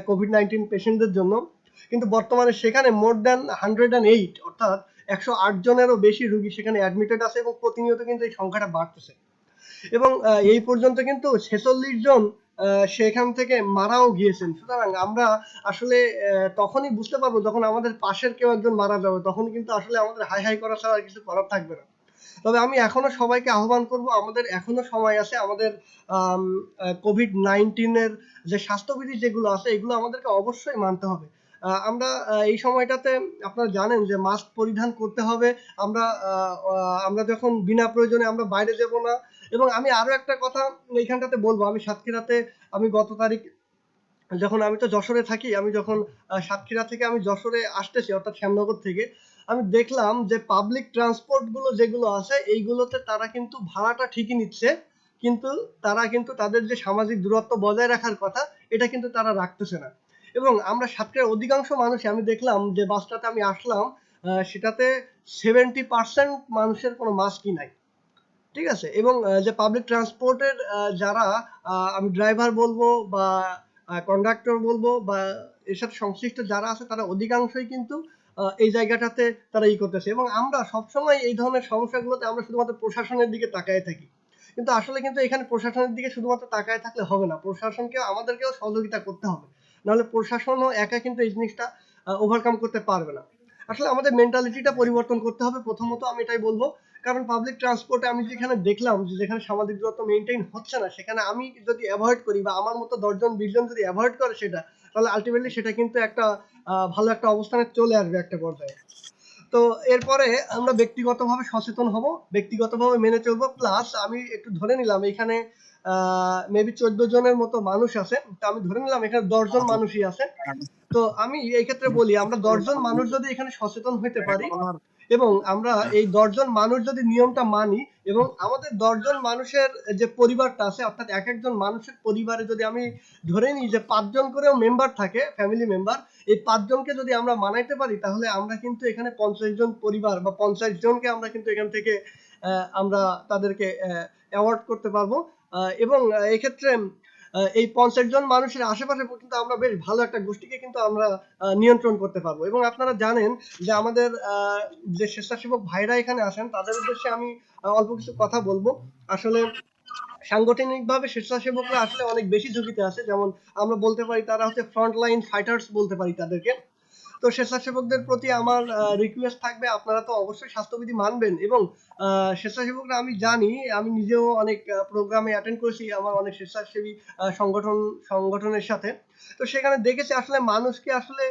কোভিড-19 পেশেন্টদের জন্য। কিন্তু বর্তমানে সেখানে মোর দ্যান 108, অর্থাৎ 108 জনেরও বেশি রোগী সেখানে অ্যাডমিটেড আছে এবং প্রতিনিয়ত কিন্তু এই সংখ্যাটা বাড়তেছে। এবং এই পর্যন্ত কিন্তু 46 জন সেখান থেকে মারাও গিয়েছেন। সুতরাং আমরা আসলে তখনই বুঝতে পারবো যখন আমাদের পাশের কেউ একজন মারা যাবে, তখন কিন্তু আসলে আমাদের হাই হাই করা ছাড়া আর কিছু করার থাকবে না। তবে আমি এখনো সবাইকে আহ্বান করব, আমাদের এখনো সময় আছে, আমাদের কোভিড-19 এর যে স্বাস্থ্যবিধি যেগুলো আছে এগুলো আমাদেরকে অবশ্যই মানতে হবে। আমরা এই সময়টাতে আপনারা জানেন যে মাস্ক পরিধান করতে হবে। আমরা আমরা যখন বিনা প্রয়োজনে আমরা বাইরে যাব না। এবং আমি আরো একটা কথা এইখানটাতে বলবো, আমি সাতক্ষীরাতে আমি গত তারিখ যখন, আমি তো যশোরে থাকি, আমি যখন সাতক্ষীরা থেকে আমি যশোরে আসতেছি অর্থাৎ শ্যামনগর থেকে, আমি দেখলাম যে পাবলিক ট্রান্সপোর্ট গুলো যেগুলো আছে এইগুলোতে তারা কিন্তু ভাড়াটা ঠিকই নিচ্ছে, কিন্তু তারা কিন্তু তাদের যে সামাজিক দূরত্ব বজায় রাখার কথা এটা কিন্তু তারা রাখতেছে না। এবং আমরা সাতক্ষীরার অধিকাংশ মানুষ, আমি দেখলাম যে বাসটাতে আমি আসলাম, সেটাতে 70% মানুষের কোনো মাস্কই নাই। ঠিক আছে? এবং যে পাবলিক ট্রান্সপোর্টের যারা, আমি ড্রাইভার বলবো বা কন্ডাক্টর বলবো বা এর সাথে সংশ্লিষ্ট যারা আছে, তারা অধিকাংশই কিন্তু এই জায়গাটাতে তারা করতেছে। এবং আমরা সবসময় এই ধরনের সমস্যাগুলোতে আমরা শুধুমাত্র প্রশাসনের দিকে তাকায় থাকি, কিন্তু আসলে কিন্তু এখানে প্রশাসনের দিকে শুধুমাত্র তাকায় থাকলে হবে না, প্রশাসনকেও আমাদেরকেও সহযোগিতা করতে হবে। নাহলে প্রশাসনও একা কিন্তু এই জিনিসটা ওভারকাম করতে পারবে না। আসলে আমাদের মেন্টালিটিটা পরিবর্তন করতে হবে প্রথমত, আমি এটাই বলবো। কারণ পাবলিক ট্রান্সপোর্টে আমি যেখানে দেখলাম যে যেখানে সামাজিক দূরত্ব মেনটেন হচ্ছে না, সেখানে আমি যদি অ্যাভয়েড করি বা আমার মতো 10 জন 20 জন যদি অ্যাভয়েড করে সেটা, তাহলে আলটিমেটলি সেটা কিন্তু একটা ভালো একটা অবস্থানে চলে আসবে একটা পর্যায়ে। তো এরপরে আমরা ব্যক্তিগতভাবে সচেতন হব, ব্যক্তিগতভাবে মেনে চলবো। প্লাস আমি একটু ধরে নিলাম এখানে মেবি 14 জনের মতো মানুষ আছে, তো আমি ধরে নিলাম এখানে 10 জন মানুষই আছে। তো আমি এই ক্ষেত্রে বলি, আমরা 10 জন মানুষ যদি এখানে সচেতন হইতে পারি এবং আমরা এই 10 জন মানুষ যদি নিয়মটা মানি, এবং আমাদের 10 জন মানুষের যে পরিবারটা আছে, অর্থাৎ এক একজন মানুষের পরিবারে যদি আমি ধরে নিই যে 5 জন করেও মেম্বার থাকে, ফ্যামিলি মেম্বার, এই 5 জনকে যদি আমরা মানাইতে পারি, তাহলে আমরা কিন্তু এখানে 50 জন পরিবার বা 50 জনকে আমরা কিন্তু এখান থেকে আমরা তাদেরকে অ্যাওয়ার্ড করতে পারবো। এবং এক্ষেত্রে এই 50 জন মানুষের আশেপাশে কিন্তু আমরা বেশ ভালো একটা গোষ্ঠীকে কিন্তু আমরা নিয়ন্ত্রণ করতে পারবো। এবং আপনারা জানেন যে আমাদের যে স্বেচ্ছাসেবক ভাইরা এখানে আসেন, তাদের উদ্দেশ্যে আমি অল্প কিছু কথা বলবো। আসলে সাংগঠনিকভাবে স্বেচ্ছাসেবকরা আসলে অনেক বেশি ঝুঁকিতে আছে। যেমন আমরা বলতে পারি তারা হচ্ছে ফ্রন্ট লাইন ফাইটার্স বলতে পারি তাদেরকে। তো স্বেচ্ছাসেবকদের প্রতি আমার রিকোয়েস্ট থাকবে, আপনারা তো অবশ্যই স্বাস্থ্যবিধি মানবেন। এবং স্বেচ্ছাসেবকরা, আমি জানি, আমি নিজেও অনেক প্রোগ্রামে অ্যাটেন্ড করেছি আমার অনেক স্বেচ্ছাসেবী সংগঠনের সাথে। তো সেখানে দেখেছি আসলে মানুষকে আসলে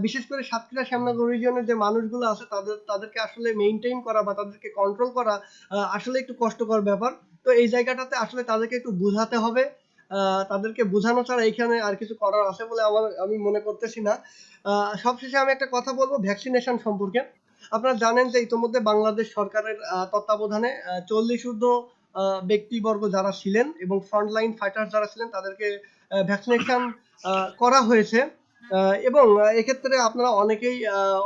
বিশেষ করে সাতক্ষীরা শ্যামনগর রিজিয়নের যে মানুষগুলো আছে তাদেরকে আসলে মেইনটেইন করা বা তাদেরকে কন্ট্রোল করা আসলে একটু কষ্টকর ব্যাপার। তো এই জায়গাটাতে আসলে তাদেরকে একটু বুঝাতে হবে। তাদেরকে বুঝানো ছাড়া এখানে আর কিছু করার আছে বলে আমি মনে করতেছি না। সবশেষে আমি একটা কথা বলবো ভ্যাকসিনেশন সম্পর্কে। আপনারা জানেন যে ইতোমধ্যে বাংলাদেশ সরকারের তত্ত্বাবধানে 40 ঊর্ধ্ব ব্যক্তিবর্গ যারা ছিলেন এবং ফ্রন্ট লাইন ফাইটার যারা ছিলেন তাদেরকে ভ্যাকসিনেশন করা হয়েছে। এবং এক্ষেত্রে আপনারা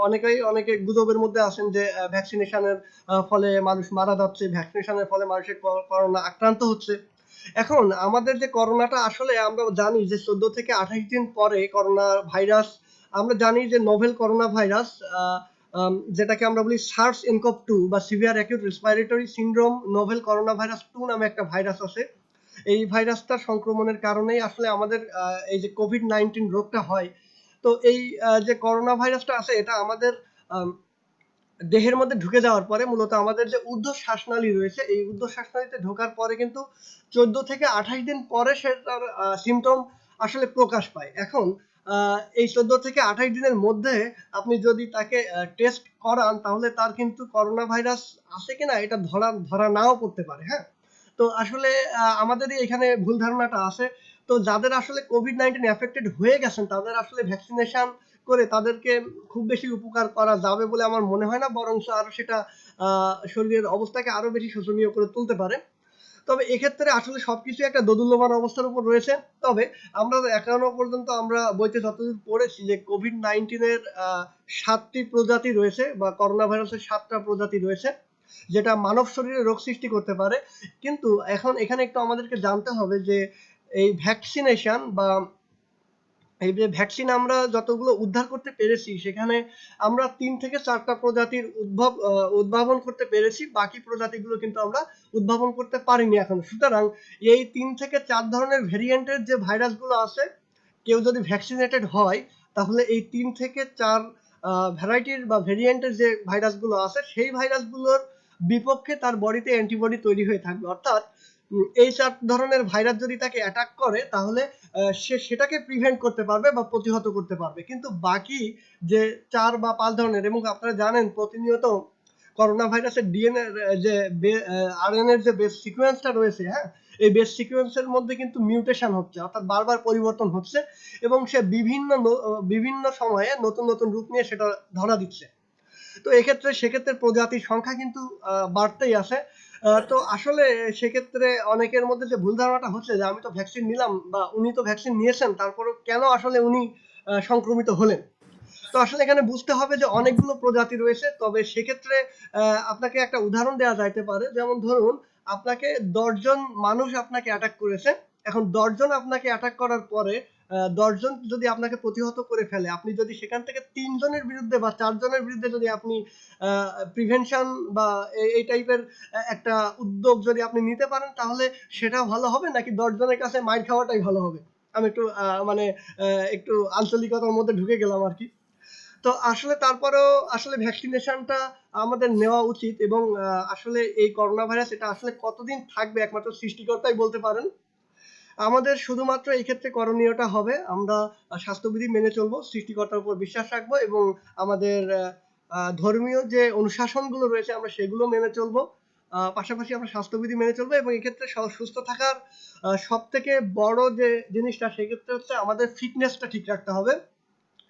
অনেকে গুজবের মধ্যে আছেন যে ভ্যাকসিনেশনের ফলে মানুষ মারা যাচ্ছে, ভ্যাকসিনেশনের ফলে মানুষের করোনা আক্রান্ত হচ্ছে। এখন আমাদের যে করোনাটা, আসলে আমরা জানি যে 14 থেকে 28 দিন পরে করোনা ভাইরাস, আমরা জানি যে নোভেল করোনা ভাইরাস, যেটাকে আমরা বলি SARS-CoV-2 বা severe acute respiratory syndrome novel corona virus 2 নামে একটা ভাইরাস আছে। এই ভাইরাসটার সংক্রমণের কারণেই আসলে আমাদের এই যে কোভিড-19 রোগটা হয়। তো এই যে করোনা ভাইরাসটা আছে এটা আমাদের আম দেহের মধ্যে ঢুকে যাওয়ার পরে মূলত আমাদের যে ঊর্ধ্ব শ্বাসনালী রয়েছে, এই ঊর্ধ্ব শ্বাসনালীতে ঢোকার পরে কিন্তু 14 থেকে 28 দিন পরে সেটার সিম্পটম আসলে প্রকাশ পায়। এখন এই 14 থেকে 28 দিনের মধ্যে আপনি যদি তাকে টেস্ট করান তাহলে তার কিন্তু করোনা ভাইরাস আছে কিনা এটা ধরা নাও পড়তে পারে, হ্যাঁ? তো আসলে আমাদেরই এখানে ভুল ধারণাটা আছে। তো যাদের আসলে কোভিড-19 এফেক্টেড হয়ে গেছেন তাদের আসলে ভ্যাকসিনেশন করে তাদেরকে খুব বেশি উপকার করা যাবে বলে আমার মনে হয় না। বরঞ্চ আরো সেটা শরীরের অবস্থাকে আরো বেশি শোচনীয় করে তুলতে পারে। তবে এক্ষেত্রে আসলে সবকিছু একটা দোদুল্যমান অবস্থার উপর রয়েছে। তবে আমরা এখনো পর্যন্ত আমরা বইতে যতদূর পড়েছি যে কোভিড-19 এর ৭ টি প্রজাতি রয়েছে বা করোনা ভাইরাসের ৭ টা প্রজাতি রয়েছে। যেটা মানব শরীরে রোগ সৃষ্টি করতে পারে। কিন্তু এখন এখানে একটু আমাদেরকে জানতে হবে যে এই ভ্যাকসিনেশন বা এই যে ভ্যাকসিন আমরা যতগুলো উদ্ধার করতে পেরেছি সেখানে আমরা ৩ থেকে ৪ টা প্রজাতির উদ্ভাবন করতে পেরেছি। বাকি প্রজাতিগুলো কিন্তু আমরা উদ্ভাবন করতে পারিনি এখনো। সুতরাং এই ৩ থেকে ৪ ধরনের ভেরিয়েন্টের যে ভাইরাসগুলো আছে কেউ যদি ভ্যাকসিনেটেড হয় তাহলে এই ৩ থেকে ৪ ভ্যারাইটির বা ভেরিয়েন্টের যে ভাইরাসগুলো আছে সেই ভাইরাসগুলোর বিপক্ষে তার বডিতে অ্যান্টিবডি তৈরি হয়ে থাকবে। অর্থাৎ এই ৪ ধরনের ভাইরাস যদি তাকে অ্যাটাক করে তাহলে সে সেটাকে প্রিভেন্ট করতে পারবে বা প্রতিহত করতে পারবে। কিন্তু বাকি যে ৪ বা ৫ ধরনের এবং আপনারা জানেন প্রতিনিয়ত করোনা ভাইরাসের ডিএনএ যে আরএনএর যে বেস সিকোয়েন্সটা রয়েছে, হ্যাঁ? এই বেস সিকোয়েন্সের মধ্যে কিন্তু মিউটেশন হচ্ছে অর্থাৎ বারবার পরিবর্তন হচ্ছে এবং সে বিভিন্ন সময়ে নতুন রূপ নিয়ে সেটা ধরা দিচ্ছে। তো সেক্ষেত্রে প্রজাতির সংখ্যা কিন্তু বাড়তেই আছে। তো আসলে সেক্ষেত্রে অনেকের মধ্যে যে ভুল ধারণাটা হচ্ছে যে আমি তো ভ্যাকসিন নিলাম বা উনি তো ভ্যাকসিন নিয়েছেন তারপরেও কেন আসলে উনি সংক্রমিত হলেন? তো আসলে এখানে বুঝতে হবে যে অনেকগুলো প্রজাতি রয়েছে। তবে সেক্ষেত্রে আপনাকে একটা উদাহরণ দেয়া যাইতে পারে। যেমন ধরুন আপনাকে ১০ জন মানুষ আপনাকে অ্যাটাক করেছে। এখন ১০ জন আপনাকে অ্যাটাক করার পরে ১০ জন যদি আপনাকে প্রতিহত করে ফেলে, আপনি যদি সেখান থেকে ৩ জনের বিরুদ্ধে বা ৪ জনের বিরুদ্ধে যদি আপনি আ প্রিভেনশন বা এই টাইপের একটা উদ্যোগ যদি আপনি নিতে পারেন তাহলে সেটা ভালো হবে নাকি ১০ জনের কাছে মাইর খাওয়াটাই ভালো হবে? আমি একটু মানে একটু আঞ্চলিকতার মধ্যে ঢুকে গেলাম আরকি। তো আসলে তারপরেও আসলে ভ্যাকসিনেশনটা আমাদের নেওয়া উচিত এবং আসলে এই করোনা ভাইরাস এটা আসলে কতদিন থাকবে একমাত্র সৃষ্টিকর্তাই বলতে পারেন। আমাদের শুধুমাত্র এই ক্ষেত্রে করণীয়টা হবে আমরা স্বাস্থ্যবিধি মেনে চলবো, সৃষ্টিকর্তার উপর বিশ্বাস রাখবো এবং আমাদের ধর্মীয় যে অনুশাসনগুলো রয়েছে আমরা সেগুলো মেনে চলবো। পাশাপাশি আমরা স্বাস্থ্যবিধি মেনে চলবো এবং এক্ষেত্রে সুস্থ থাকার সবথেকে বড় যে জিনিসটা সেক্ষেত্রে হচ্ছে আমাদের ফিটনেসটা ঠিক রাখতে হবে।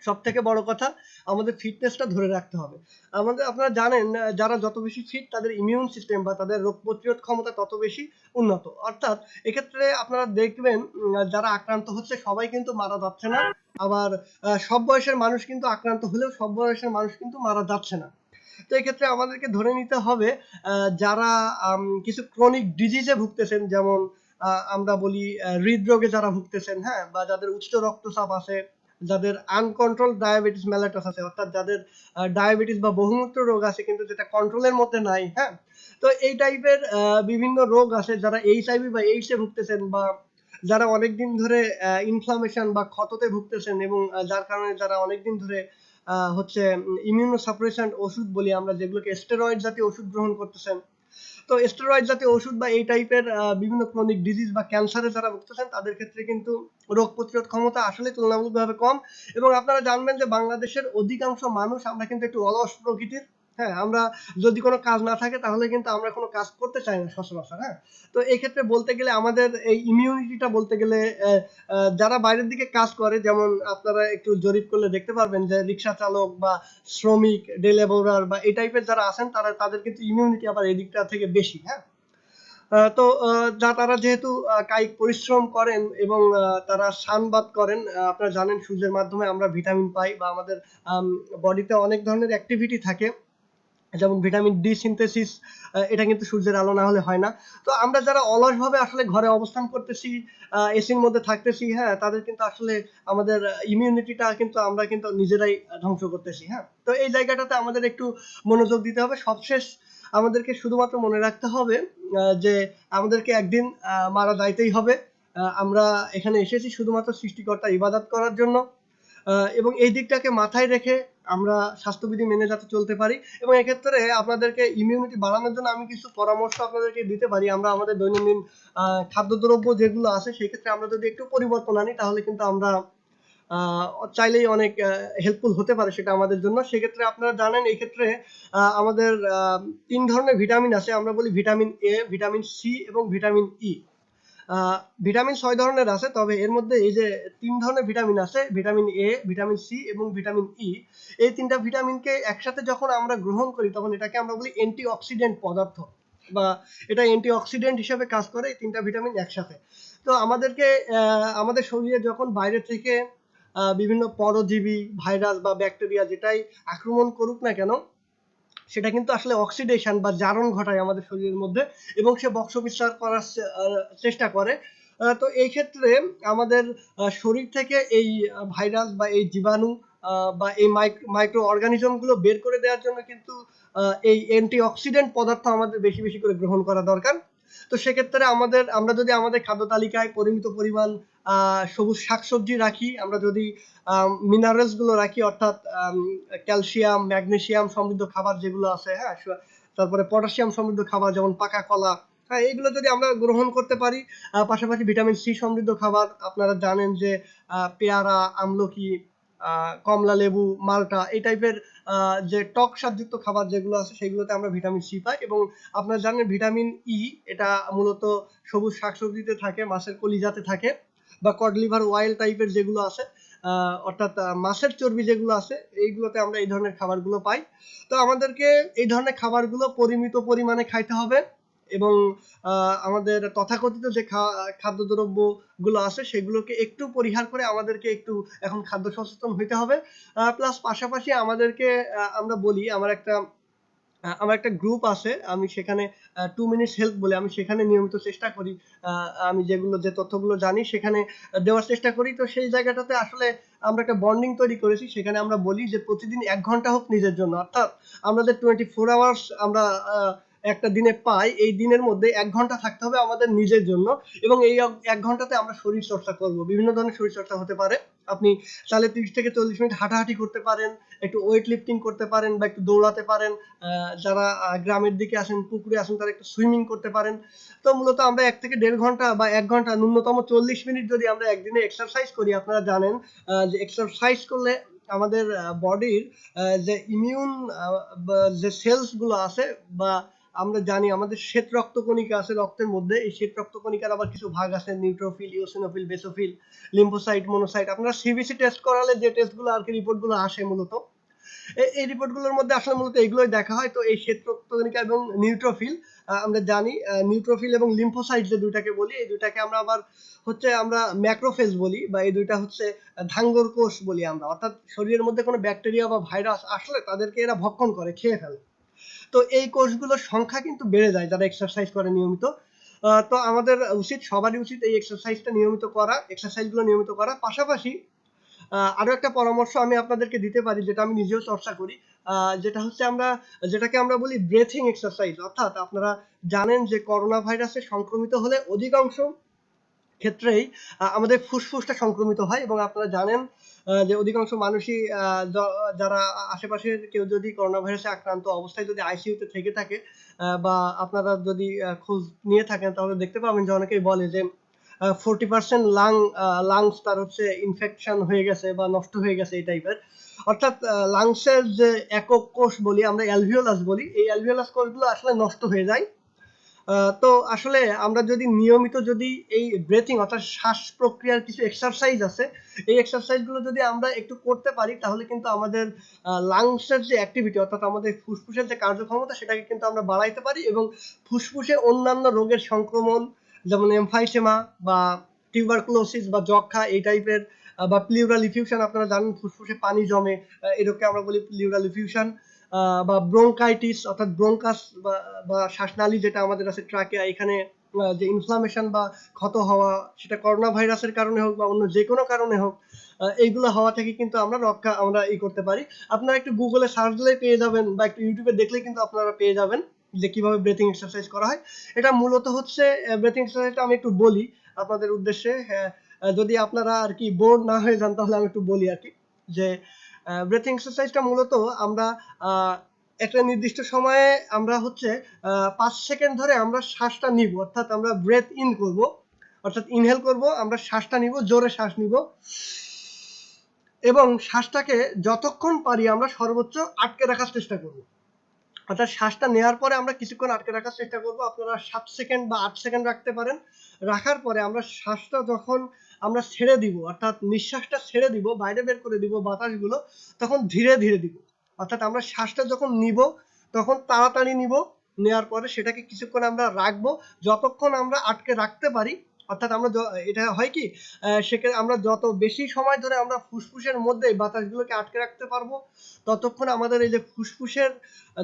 সবথেকে বড় কথা আমাদের ফিটনেসটা ধরে রাখতে হবে। আপনারা জানেন যারা যত বেশি ফিট তাদের ইমিউন সিস্টেম বা তাদের রোগ প্রতিরোধ ক্ষমতা তত বেশি উন্নত। অর্থাৎ এক্ষেত্রে আপনারা দেখবেন যারা আক্রান্ত হচ্ছে সবাই কিন্তু মারা যাচ্ছে না। আবার সব বয়সের মানুষ কিন্তু আক্রান্ত হলেও সব বয়সের মানুষ কিন্তু মারা যাচ্ছে না। তো এক্ষেত্রে আমাদেরকে ধরে নিতে হবে যারা কিছু ক্রনিক ডিজিজে ভুগতেছেন যেমন আমরা বলি হৃদরোগে যারা ভুগতেছেন, হ্যাঁ? বা যাদের উচ্চ রক্তচাপ আছে, যাদের আনকন্ট্রোলড ডায়াবেটিস মেলাইটাস আছে অর্থাৎ যাদের ডায়াবেটিস বা বহুমূত্র রোগ আছে কিন্তু যেটা কন্ট্রোলের মধ্যে নাই, হ্যাঁ? তো এই টাইপের বিভিন্ন রোগ আছে যারা এইচআইভি বা এইডস এ ভুগতেছেন বা যারা অনেকদিন ধরে ইনফ্লামেশন বা ক্ষততে ভুগতেছেন এবং যার কারণে যারা অনেকদিন ধরে হচ্ছে ইমিউনো সাপ্রেসেন্ট ওষুধ বলি আমরা যেগুলোকে স্টেরয়েড জাতীয় ওষুধ গ্রহণ করতেছেন। তো স্টেরয়েড জাতীয় ওষুধ বা এই টাইপের বিভিন্ন ক্রনিক ডিজিজ বা ক্যান্সারে যারা ভুগতেছেন তাদের ক্ষেত্রে কিন্তু রোগ প্রতিরোধ ক্ষমতা আসলেই তুলনামূলকভাবে কম এবং আপনারা জানবেন যে বাংলাদেশের অধিকাংশ মানুষ আমরা কিন্তু একটু অলস প্রকৃতির। হ্যাঁ, আমরা যদি কোনো কাজ না থাকে তাহলে কিন্তু আমরা কোনো কাজ করতে চাই না সচরাচর, হ্যাঁ? তো এই ক্ষেত্রে বলতে গেলে আমাদের এই ইমিউনিটিটা বলতে গেলে যারা বাইরের দিকে কাজ করে যেমন আপনারা একটু জরিপ করলে দেখতে পারবেন যে রিক্সা চালক বা শ্রমিক, ডে লেবারার বা এই টাইপের যারা আছেন তাদের কিন্তু ইমিউনিটি আবার এই দিকটা থেকে বেশি, হ্যাঁ? তো তারা যেহেতু কায়িক পরিশ্রম করেন এবং তারা সানবাথ করেন, আপনারা জানেন সূর্যের মাধ্যমে আমরা ভিটামিন পাই বা আমাদের বডিতে অনেক ধরনের অ্যাক্টিভিটি থাকে। যেমন ভিটামিন ডি সিনথেসিস এটা কিন্তু সূর্যের আলো না হলে হয় না। তো আমরা যারা অলসভাবে আসলে ঘরে অবস্থান করতেছি, এসির মধ্যে থাকতেছি, হ্যাঁ? তাদের কিন্তু আসলে আমাদের ইমিউনিটিটা কিন্তু আমরা কিন্তু নিজেরাই ধ্বংস করতেছি, হ্যাঁ? তো এই জায়গাটাতে আমাদের একটু মনোযোগ দিতে হবে। সবশেষ আমাদেরকে শুধুমাত্র মনে রাখতে হবে যে আমাদেরকে একদিন মারা যাইতেই হবে। আমরা এখানে এসেছি শুধুমাত্র সৃষ্টিকর্তার ইবাদত করার জন্য, এবং এই দিকটাকে মাথায় রেখে আমরা স্বাস্থ্যবিধি মেনে যাতে চলতে পারি। এবং এক্ষেত্রে আপনাদেরকে ইমিউনিটি বাড়ানোর জন্য আমি কিছু পরামর্শ আপনাদেরকে দিতে পারি। আমরা আমাদের দৈনন্দিন খাদ্যদ্রব্য যেগুলো আছে সেক্ষেত্রে আমরা যদি একটু পরিবর্তন আনি তাহলে কিন্তু আমরা চাইলেই অনেক হেল্পফুল হতে পারে সেটা আমাদের জন্য। সেক্ষেত্রে আপনারা জানেন এই ক্ষেত্রে আমাদের 3 ধরনের ভিটামিন আছে। আমরা বলি ভিটামিন এ, ভিটামিন সি এবং ভিটামিন ই। ভিটামিন 6 ধরনের আছে, তবে এর মধ্যে এই যে 3 ধরনের ভিটামিন আছে, ভিটামিন এ, ভিটামিন সি এবং ভিটামিন ই, এই 3টা ভিটামিনকে একসাথে যখন আমরা গ্রহণ করি তখন এটাকে আমরা বলি অ্যান্টিঅক্সিডেন্ট পদার্থ, বা এটা অ্যান্টিঅক্সিডেন্ট হিসেবে কাজ করে এই 3টা ভিটামিন একসাথে। তো আমাদেরকে আমাদের শরীরে যখন বাইরে থেকে বিভিন্ন পরজীবী, ভাইরাস বা ব্যাকটেরিয়া যেটাই আক্রমণ করুক না কেন, সেটা কিন্তু আসলে অক্সিডেশন বা জারণ ঘটায় আমাদের শরীরের মধ্যে, এবং সে বংশ বিস্তার করার চেষ্টা করে। তো এই ক্ষেত্রে আমাদের শরীর থেকে এই ভাইরাস বা এই জীবাণু বা এই মাইক্রো অর্গানিজম গুলো বের করে দেওয়ার জন্য কিন্তু এই অ্যান্টিঅক্সিডেন্ট পদার্থ আমাদের বেশি বেশি করে গ্রহণ করা দরকার। তো সেক্ষেত্রে আমরা যদি আমাদের খাদ্য তালিকায় পরিমিত পরিমাণ সবুজ শাকসবজি রাখি, আমরা যদি মিনারেলস গুলো রাখি, অর্থাৎ ক্যালসিয়াম, ম্যাগনেসিয়াম সমৃদ্ধ খাবার যেগুলো আছে, হ্যাঁ, তারপরে পটাশিয়াম সমৃদ্ধ খাবার যেমন পাকা কলা, হ্যাঁ, এইগুলো যদি আমরা গ্রহণ করতে পারি, পাশাপাশি ভিটামিন সি সমৃদ্ধ খাবার আপনারা জানেন যে পেয়ারা, আমলকি, কমলা লেবু, মাল্টা, এই টাইপের যে টক স্বাদযুক্ত খাবার যেগুলো আছে সেগুলোতে আমরা ভিটামিন সি পাই। এবং আপনারা জানেন ভিটামিন ই এটা মূলত সবুজ শাকসবজিতে থাকে, মাছের কলিজাতে থাকে, বা কড লিভার অয়েল টাইপের যেগুলো আছে, অর্থাৎ মাছের চর্বি যেগুলো আছে, এইগুলোতে আমরা এই ধরনের খাবারগুলো পাই। তো আমাদেরকে এই ধরনের খাবারগুলো পরিমিত পরিমাণে খাইতে হবে, এবং আমাদের তথাকথিত যে খাদ্যদ্রব্য গুলো আছে সেগুলোকে একটু পরিহার করে আমাদেরকে একটু এখন খাদ্য সচেতন হইতে হবে। প্লাস পাশাপাশি আমাদেরকে আমরা বলি, আমার একটা গ্রুপ আছে, আমি সেখানে 2 মিনিটস হেলথ বলে আমি সেখানে নিয়মিত চেষ্টা করি, আমি যে তথ্যগুলো জানি সেখানে দেওয়ার চেষ্টা করি। তো সেই জায়গাটাতে আসলে আমরা একটা বন্ডিং তৈরি করেছি। সেখানে আমরা বলি যে প্রতিদিন 1 ঘন্টা হোক নিজের জন্য, অর্থাৎ আমরা যে 24 আওয়ার্স আমরা একটা দিনে পাই, এই দিনের মধ্যে 1 ঘন্টা থাকতে হবে আমাদের নিজের জন্য, এবং এই 1 ঘন্টাতে আমরা শরীর চর্চা করব। বিভিন্ন ধরনের শরীর চর্চা হতে পারে। আপনি চাইলে 30 থেকে 40 মিনিট হাঁটাহাঁটি করতে পারেন, একটু ওয়েট লিফটিং করতে পারেন, বা একটু দৌড়াতে পারেন। যারা গ্রামের দিকে আসেন, পুকুরে আসেন, তারা একটু সুইমিং করতে পারেন। তো মূলত আমরা 1 থেকে 1.5 ঘন্টা বা 1 ঘন্টা, ন্যূনতম 40 মিনিট যদি আমরা একদিনে এক্সারসাইজ করি, আপনারা জানেন যে এক্সারসাইজ করলে আমাদের বডির যে ইমিউন যে সেলস গুলো আছে, বা আমরা জানি আমাদের শ্বেত রক্তকণিকা আছে রক্তের মধ্যে, এই শ্বেত রক্তকণিকার আবার কিছু ভাগ আছে, neutrophil, eosinophil, basophil, lymphocyte, monocyte. আপনারা সিবিসি টেস্ট করালে যে টেস্টগুলো আর কি রিপোর্টগুলো আসে, মূলত এই রিপোর্টগুলোর মধ্যে আসলে মূলত এগুলোই দেখা হয়। তো এই শ্বেত রক্তকণিকা এবং নিউট্রোফিল, আমরা জানি নিউট্রোফিল এবং লিম্ফোসাইট যে দুইটাকে বলি, এই দুইটাকে আমরা আবার আমরা ম্যাক্রোফেজ বলি, বা এই দুইটা হচ্ছে ধাঙ্গর কোষ বলি আমরা, অর্থাৎ শরীরের মধ্যে কোনো ব্যাকটেরিয়া বা ভাইরাস আসলে তাদেরকে এরা ভক্ষণ করে, খেয়ে ফেলে। তো এই কোষগুলোর সংখ্যা কিন্তু বেড়ে যায় যারা এক্সারসাইজ করে নিয়মিত। তো আমাদের সবারই উচিত এই এক্সারসাইজগুলো নিয়মিত করা। পাশাপাশি আরো একটা পরামর্শ আমি আপনাদেরকে দিতে পারি, যেটা আমি নিজেও চর্চা করি, যেটাকে আমরা বলি ব্রেথিং এক্সারসাইজ। অর্থাৎ আপনারা জানেন যে করোনা ভাইরাসে সংক্রমিত হলে অধিকাংশ ক্ষেত্রেই আমাদের ফুসফুসটা সংক্রমিত হয়, এবং আপনারা জানেন যে অধিকাংশ মানুষই যারা আশেপাশের কেউ যদি করোনা ভাইরাসে আক্রান্ত অবস্থায় যদি আইসিইউতে থেকে থাকে, বা আপনারা যদি খোঁজ নিয়ে থাকেন, তাহলে দেখতে পাবেন যে অনেকেই বলে যে 40% লাংস তার ইনফেকশন হয়ে গেছে বা নষ্ট হয়ে গেছে, এই টাইপের। অর্থাৎ লাংসের যে একক কোষ বলি আমরা, অ্যালভিওলাস বলি, এই অ্যালভিওলাস কোষগুলো আসলে নষ্ট হয়ে যায়। তো আসলে আমরা যদি নিয়মিত এই ব্রেথিং অর্থাৎ শ্বাস প্রক্রিয়ার কিছু এক্সারসাইজ আছে, এই এক্সারসাইজগুলো যদি আমরা একটু করতে পারি, তাহলে কিন্তু আমাদের লাংসের যে অ্যাক্টিভিটি, অর্থাৎ আমাদের ফুসফুসের যে কার্যক্ষমতা, সেটাকে কিন্তু আমরা বাড়াইতে পারি, এবং ফুসফুসে অন্যান্য রোগের সংক্রমণ, যেমন এমফাইসেমা বা টিউবারকুলোসিস বা যক্ষা, এই টাইপের, বা প্লিউরাল ইফিউশন, আপনারা জানেন ফুসফুসে পানি জমে, এটাকে আমরা বলি প্লিউরাল ইফিউশন, বা ব্রোঙ্কাইটিস অর্থাৎ ব্রোঙ্কাস বা শ্বাসনালী যেটা আমাদের আছে ট্রাকিয়া, এখানে যে ইনফ্লামেশন বা ক্ষত হওয়া, সেটা করোনা ভাইরাসের কারণে হোক বা অন্য যে কোনো কারণে হোক, এইগুলো হওয়া থেকে কিন্তু আমরা করতে পারি। আপনারা একটু গুগলে সার্চ দিলেই পেয়ে যাবেন, বা একটু ইউটিউবে দেখলেই কিন্তু আপনারা পেয়ে যাবেন যে কিভাবে ব্রেথিং এক্সারসাইজ করা হয়। এটা মূলত হচ্ছে ব্রেথিং এক্সারসাইজটা আমি একটু বলি আপনাদের উদ্দেশ্যে। হ্যাঁ, যদি আপনারা আর কি বোর না হয়ে যান তাহলে আমি একটু বলি আর কি, যে ব্রেথিং এক্সারসাইজটা মূলত আমরা একটা নির্দিষ্ট সময়ে আমরা হচ্ছে 5 সেকেন্ড ধরে আমরা শ্বাসটা নিব, অর্থাৎ আমরা ব্রেথ ইন করব, অর্থাৎ ইনহেল করব, আমরা শ্বাসটা নিব, জোরে শ্বাস নিব এবং শ্বাসটাকে যতক্ষণ পারি আমরা সর্বোচ্চ আটকে রাখার চেষ্টা করব। অর্থাৎ শ্বাসটা নেওয়ার পরে আমরা কিছুক্ষণ আটকে রাখার চেষ্টা করব। আপনারা 7 সেকেন্ড বা 8 সেকেন্ড রাখতে পারেন। রাখার পরে আমরা শ্বাসটা যখন আমরা ছেড়ে দিব, অর্থাৎ নিঃশ্বাসটা ছেড়ে দিব, বাইরে বের করে দিব বাতাসগুলো, তখন ধীরে ধীরে দিব। অর্থাৎ আমরা শ্বাসটা যখন নিব তখন তাড়াতাড়ি নিব, নেওয়ার পরে সেটাকে কিছুক্ষণ আমরা রাখবো, যতক্ষণ আমরা আটকে রাখতে পারি। অর্থাৎ আমরা এটা হয় কি, সেক্ষেত্রে আমরা যত বেশি সময় ধরে আমরা ফুসফুসের মধ্যে বাতাসগুলোকে আটকে রাখতে পারবো, ততক্ষণ আমাদের এই যে ফুসফুসের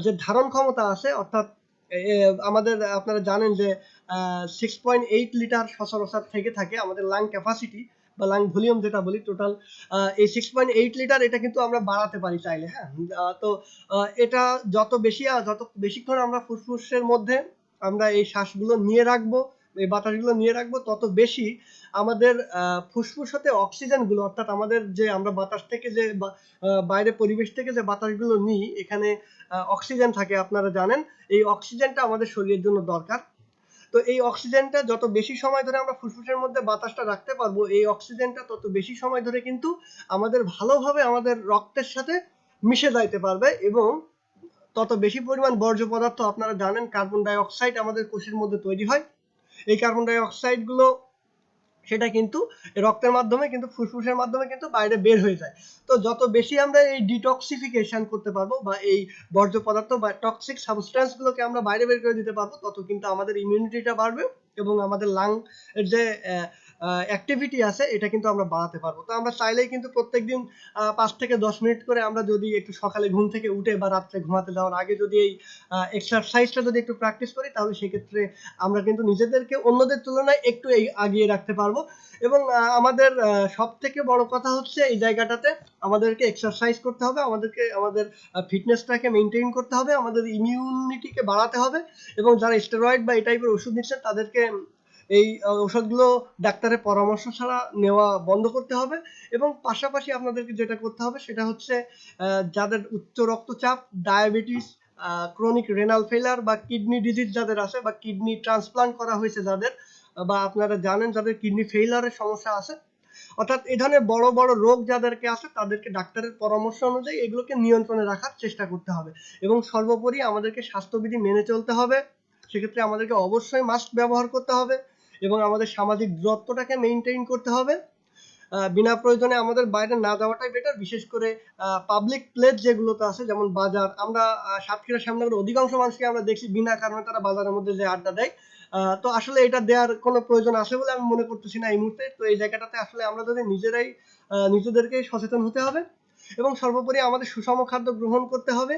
যে ধারণ ক্ষমতা আছে, অর্থাৎ আমাদের আপনারা জানেন যে 6.8 লিটার সচরাচর থেকে থাকে আমাদের লাং ক্যাপাসিটি বা লাং ভলিউম যেটা বলি টোটাল। এই 6.8 লিটার এটা কিন্তু আমরা বাড়াতে পারি চাইলে। হ্যাঁ, তো এটা যত বেশিক্ষণ আমরা ফুসফুসের মধ্যে আমরা এই শ্বাসগুলো নিয়ে রাখবো, এই বাতাসগুলো নিয়ে রাখবো, তত বেশি আমাদের ফুসফুস হতে অক্সিজেনগুলো, অর্থাৎ আমাদের যে আমরা বাতাস থেকে যে বাইরে পরিবেশ থেকে যে বাতাসগুলো নিই, এখানে অক্সিজেন থাকে আপনারা জানেন। এই অক্সিজেনটা আমাদের শরীরের জন্য দরকার। তো এই অক্সিজেনটা যত বেশি সময় ধরে আমরা ফুসফুসের মধ্যে বাতাসটা রাখতে পারবো, এই অক্সিজেনটা তত বেশি সময় ধরে কিন্তু আমাদের ভালোভাবে আমাদের রক্তের সাথে মিশে যাইতে পারবে এবং তত বেশি পরিমাণ বর্জ্য পদার্থ, আপনারা জানেন কার্বন ডাই অক্সাইড আমাদের কোষের মধ্যে তৈরি হয়। এই কার্বন ডাই অক্সাইড গুলো সেটা কিন্তু রক্তের মাধ্যমে কিন্তু ফুসফুসের মাধ্যমে কিন্তু বাইরে বের হয়ে যায়। তো যত বেশি আমরা এই ডিটক্সিফিকেশন করতে পারবো বা এই বর্জ্য পদার্থ বা টক্সিক সাবস্টেন্স গুলোকে আমরা বাইরে বের করে দিতে পারবো, তত কিন্তু আমাদের ইমিউনিটিটা বাড়বে এবং আমাদের লাং এর যে অ্যাক্টিভিটি আছে এটা কিন্তু আমরা বাড়াতে পারবো। তো আমরা চাইলেই কিন্তু প্রত্যেকদিন 5 থেকে 10 মিনিট করে আমরা যদি একটু সকালে ঘুম থেকে উঠে বা রাত্রে ঘুমাতে যাওয়ার আগে যদি এই এক্সারসাইজটা যদি একটু প্র্যাকটিস করি, তাহলে সেক্ষেত্রে আমরা কিন্তু নিজেদেরকে অন্যদের তুলনায় একটু আগিয়ে রাখতে পারবো। এবং আমাদের সব থেকে বড় কথা হচ্ছে এই জায়গাটাতে আমাদেরকে এক্সারসাইজ করতে হবে, আমাদেরকে আমাদের ফিটনেসটাকে মেনটেন করতে হবে, আমাদের ইমিউনিটিকে বাড়াতে হবে এবং যারা স্টেরয়েড বা এই টাইপের ওষুধ নিচ্ছেন তাদেরকে এই ওষুধগুলো ডাক্তারের পরামর্শ ছাড়া নেওয়া বন্ধ করতে হবে। এবং পাশাপাশি আপনাদেরকে যেটা করতে হবে সেটা হচ্ছে যাদের উচ্চ রক্তচাপ, ডায়াবেটিস, ক্রনিক রেনাল ফেলার বা কিডনি ডিজিজ যাদের আছে বা কিডনি ট্রান্সপ্লান্ট করা হয়েছে যাদের, বা আপনারা জানেন যাদের কিডনি ফেইলারের সমস্যা আছে, অর্থাৎ এই ধরনের বড় বড় রোগ যাদেরকে আছে তাদেরকে ডাক্তারের পরামর্শ অনুযায়ী এগুলোকে নিয়ন্ত্রণে রাখার চেষ্টা করতে হবে এবং সর্বোপরি আমাদেরকে স্বাস্থ্যবিধি মেনে চলতে হবে। সেক্ষেত্রে আমাদেরকে অবশ্যই মাস্ক ব্যবহার করতে হবে এবং আমাদের সামাজিক দূরত্বটাকে মেনটেন করতে হবে। বিনা প্রয়োজনে আমাদের বাইরে না যাওয়াটাই বেটার, বিশেষ করে পাবলিক প্লেস যেগুলোতে আছে যেমন বাজার। আমরা সাতক্ষীরা শ্যামনগরের অধিকাংশ মানুষকে আমরা দেখছি বিনা কারণে তারা বাজারের মধ্যে যে আড্ডা দেয়। তো আসলে এটা দেওয়ার কোনো প্রয়োজন আছে বলে আমি মনে করতেছি না এই মুহূর্তে। তো এই জায়গাটাতে আসলে আমরা যদি নিজেরাই নিজেদেরকে সচেতন হতে হবে এবং সর্বোপরি আমাদের সুষম খাদ্য গ্রহণ করতে হবে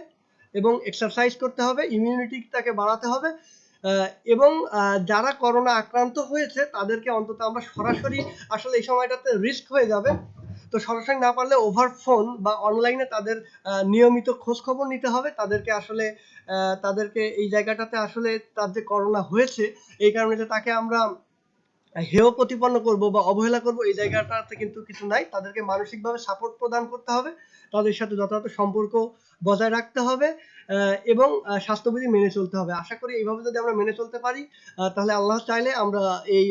এবং এক্সারসাইজ করতে হবে, ইমিউনিটিটাকে বাড়াতে হবে এবং যারা করোনা আক্রান্ত হয়েছে তাদেরকে অন্তত আমরা সরাসরি, আসলে এই সময়টাতে রিস্ক হয়ে যাবে, তো সরাসরি না পারলে ওভার ফোন বা অনলাইনে তাদের নিয়মিত খোঁজ খবর নিতে হবে। তাদেরকে আসলে তাদেরকে এই জায়গাটাতে আসলে তার যে করোনা হয়েছে এই কারণে যে তাকে আমরা হেয় প্রতিপন্ন করব বা অবহেলা করব, এই জায়গাটাতে কিন্তু কিছু নাই। তাদেরকে মানসিকভাবে সাপোর্ট প্রদান করতে হবে, তাদের সাথে যথাযথ সম্পর্ক বজায় রাখতে হবে এবং স্বাস্থ্যবিধি মেনে চলতে হবে। আশা করি এইভাবে যদি আমরা মেনে চলতে পারি তাহলে আল্লাহ চাইলে আমরা এই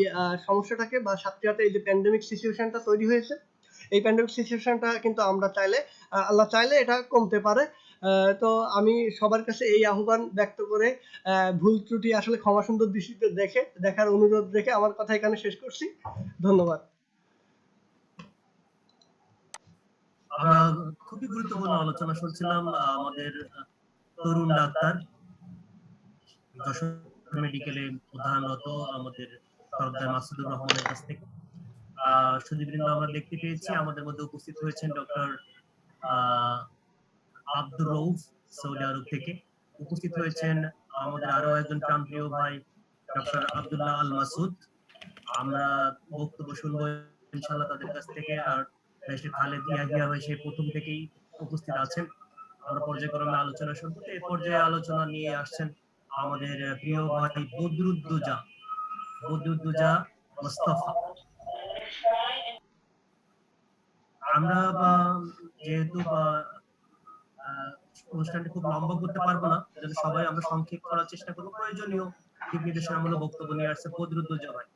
সমস্যাটাকে বা সাতক্ষীরাতে এই যে প্যান্ডেমিক সিচুয়েশনটা তৈরি হয়েছে, এই প্যান্ডেমিক সিচুয়েশনটা কিন্তু আমরা চাইলে আল্লাহ চাইলে এটা কমতে পারে। তো আমি সবার কাছে এই আহ্বান ব্যক্ত করে ভুল ত্রুটি আসলে ক্ষমা সুন্দর দৃষ্টিতে দেখার অনুরোধ রেখে আমার কথা এখানে শেষ করছি। ধন্যবাদ। আমরা খুবই গুরুত্বপূর্ণ আলোচনা শুনছিলাম আমাদের তরুণ ডাক্তার যশোর মেডিকেলে অধ্যয়নরত আমাদের সরদার মাসুদুর রহমানের কাছ থেকে। সুধীবৃন্দ, আমরা দেখতে পেয়েছি আমাদের মধ্যে উপস্থিত হয়েছেন ডক্টর আব্দুর রউফ সৌদি আরব থেকে, উপস্থিত হয়েছেন আমাদের আরো একজন প্রাণপ্রিয় ভাই ডক্টর আব্দুল্লাহ আল মাসুদ। আমরা বক্তব্য শুনবো ইনশাআল্লাহ তাদের কাছ থেকে। আর দেশের খালেদ ইয়াহিয়া ভাই সেই প্রথম থেকেই উপস্থিত আছেন। আমরা পর্যায়ক্রমে আলোচনা শুনবো। এই পর্যায়ে আলোচনা নিয়ে আসছেন আমাদের প্রিয় ভাই বদরুদ্দোজা বদরুদ্দোজা মোস্তফা। আমরা যেহেতু অনুষ্ঠানটি খুব লম্বা করতে পারবো না, এজন্য সবাই আমরা সংক্ষেপ করার চেষ্টা করবো। প্রয়োজনীয় দিক নির্দেশনামূলক বক্তব্য নিয়ে আসছে বদরুদ্দোজা ভাই।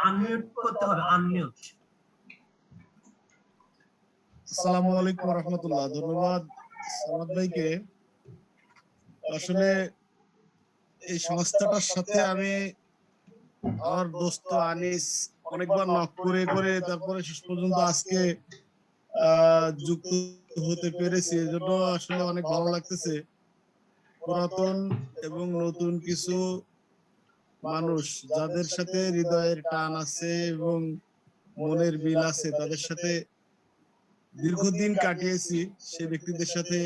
আনমিউট করতে হবে, আনমিউট। আসসালামু আলাইকুম রহমতুল্লাহ। ধন্যবাদ সামাদ ভাইকে। আসলে এই সংস্থাটার সাথে আমি আমার দোস্ত আনিস অনেকবার নক করে করে তারপরে শেষ পর্যন্ত আজকে যুক্ত হতে পেরেছি, এজন্য আসলে অনেক ভালো লাগতেছে। পুরাতন এবং নতুন কিছু মানুষ যাদের সাথে হৃদয়ের টান আছে এবং মনের মিল আছে, তাদের সাথে দীর্ঘদিন কাটিয়েছি, সে ব্যক্তিদের সাথে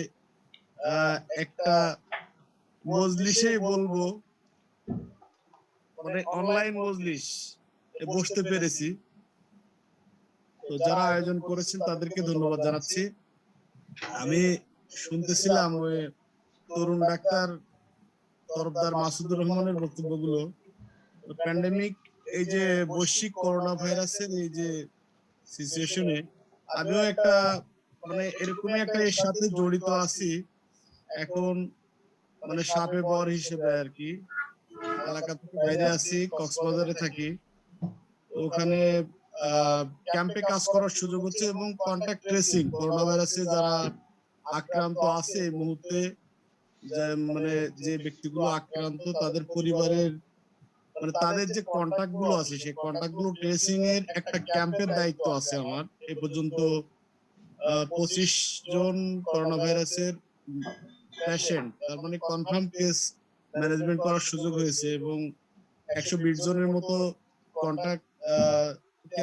একটা মজলিসে বলবো, মানে অনলাইন মজলিস বসতে পেরেছি। তো যারা আয়োজন করেছেন তাদেরকে ধন্যবাদ জানাচ্ছি। আমি শুনতেছিলাম ওই তরুণ ডাক্তার তরফদার মাসুদুর রহমানের বক্তব্যগুলো। প্যান্ডেমিক, এই যে বৈশ্বিক করোনা ভাইরাসের এই যে সিচুয়েশনে আমিও একটা মানে এরকমই একটা এর সাথে জড়িত আছি এখন, মানে সাপে বর হিসেবে আর কি। এলাকা থেকে বাইরে আছি, কক্সবাজারে থাকি। ওখানে ক্যাম্পে কাজ করার সুযোগ হচ্ছে এবং কন্টাক্ট ট্রেসিং, করোনা ভাইরাসে যারা আক্রান্ত আছে এই মুহূর্তে, মানে যে ব্যক্তিগুলো আক্রান্ত তাদের পরিবারের মানে তাদের যে কন্টাক্ট গুলো আছে সেই কন্টাক্ট গুলো ট্রেসিং এর একটা ক্যাম্পের দায়িত্ব আছে আমার। এ পর্যন্ত 25 জন করোনা ভাইরাসের পেশেন্ট, তার মানে কনফার্ম কেস ম্যানেজমেন্ট করার সুযোগ হয়েছে এবং 120 জনের মতো কন্টাক্ট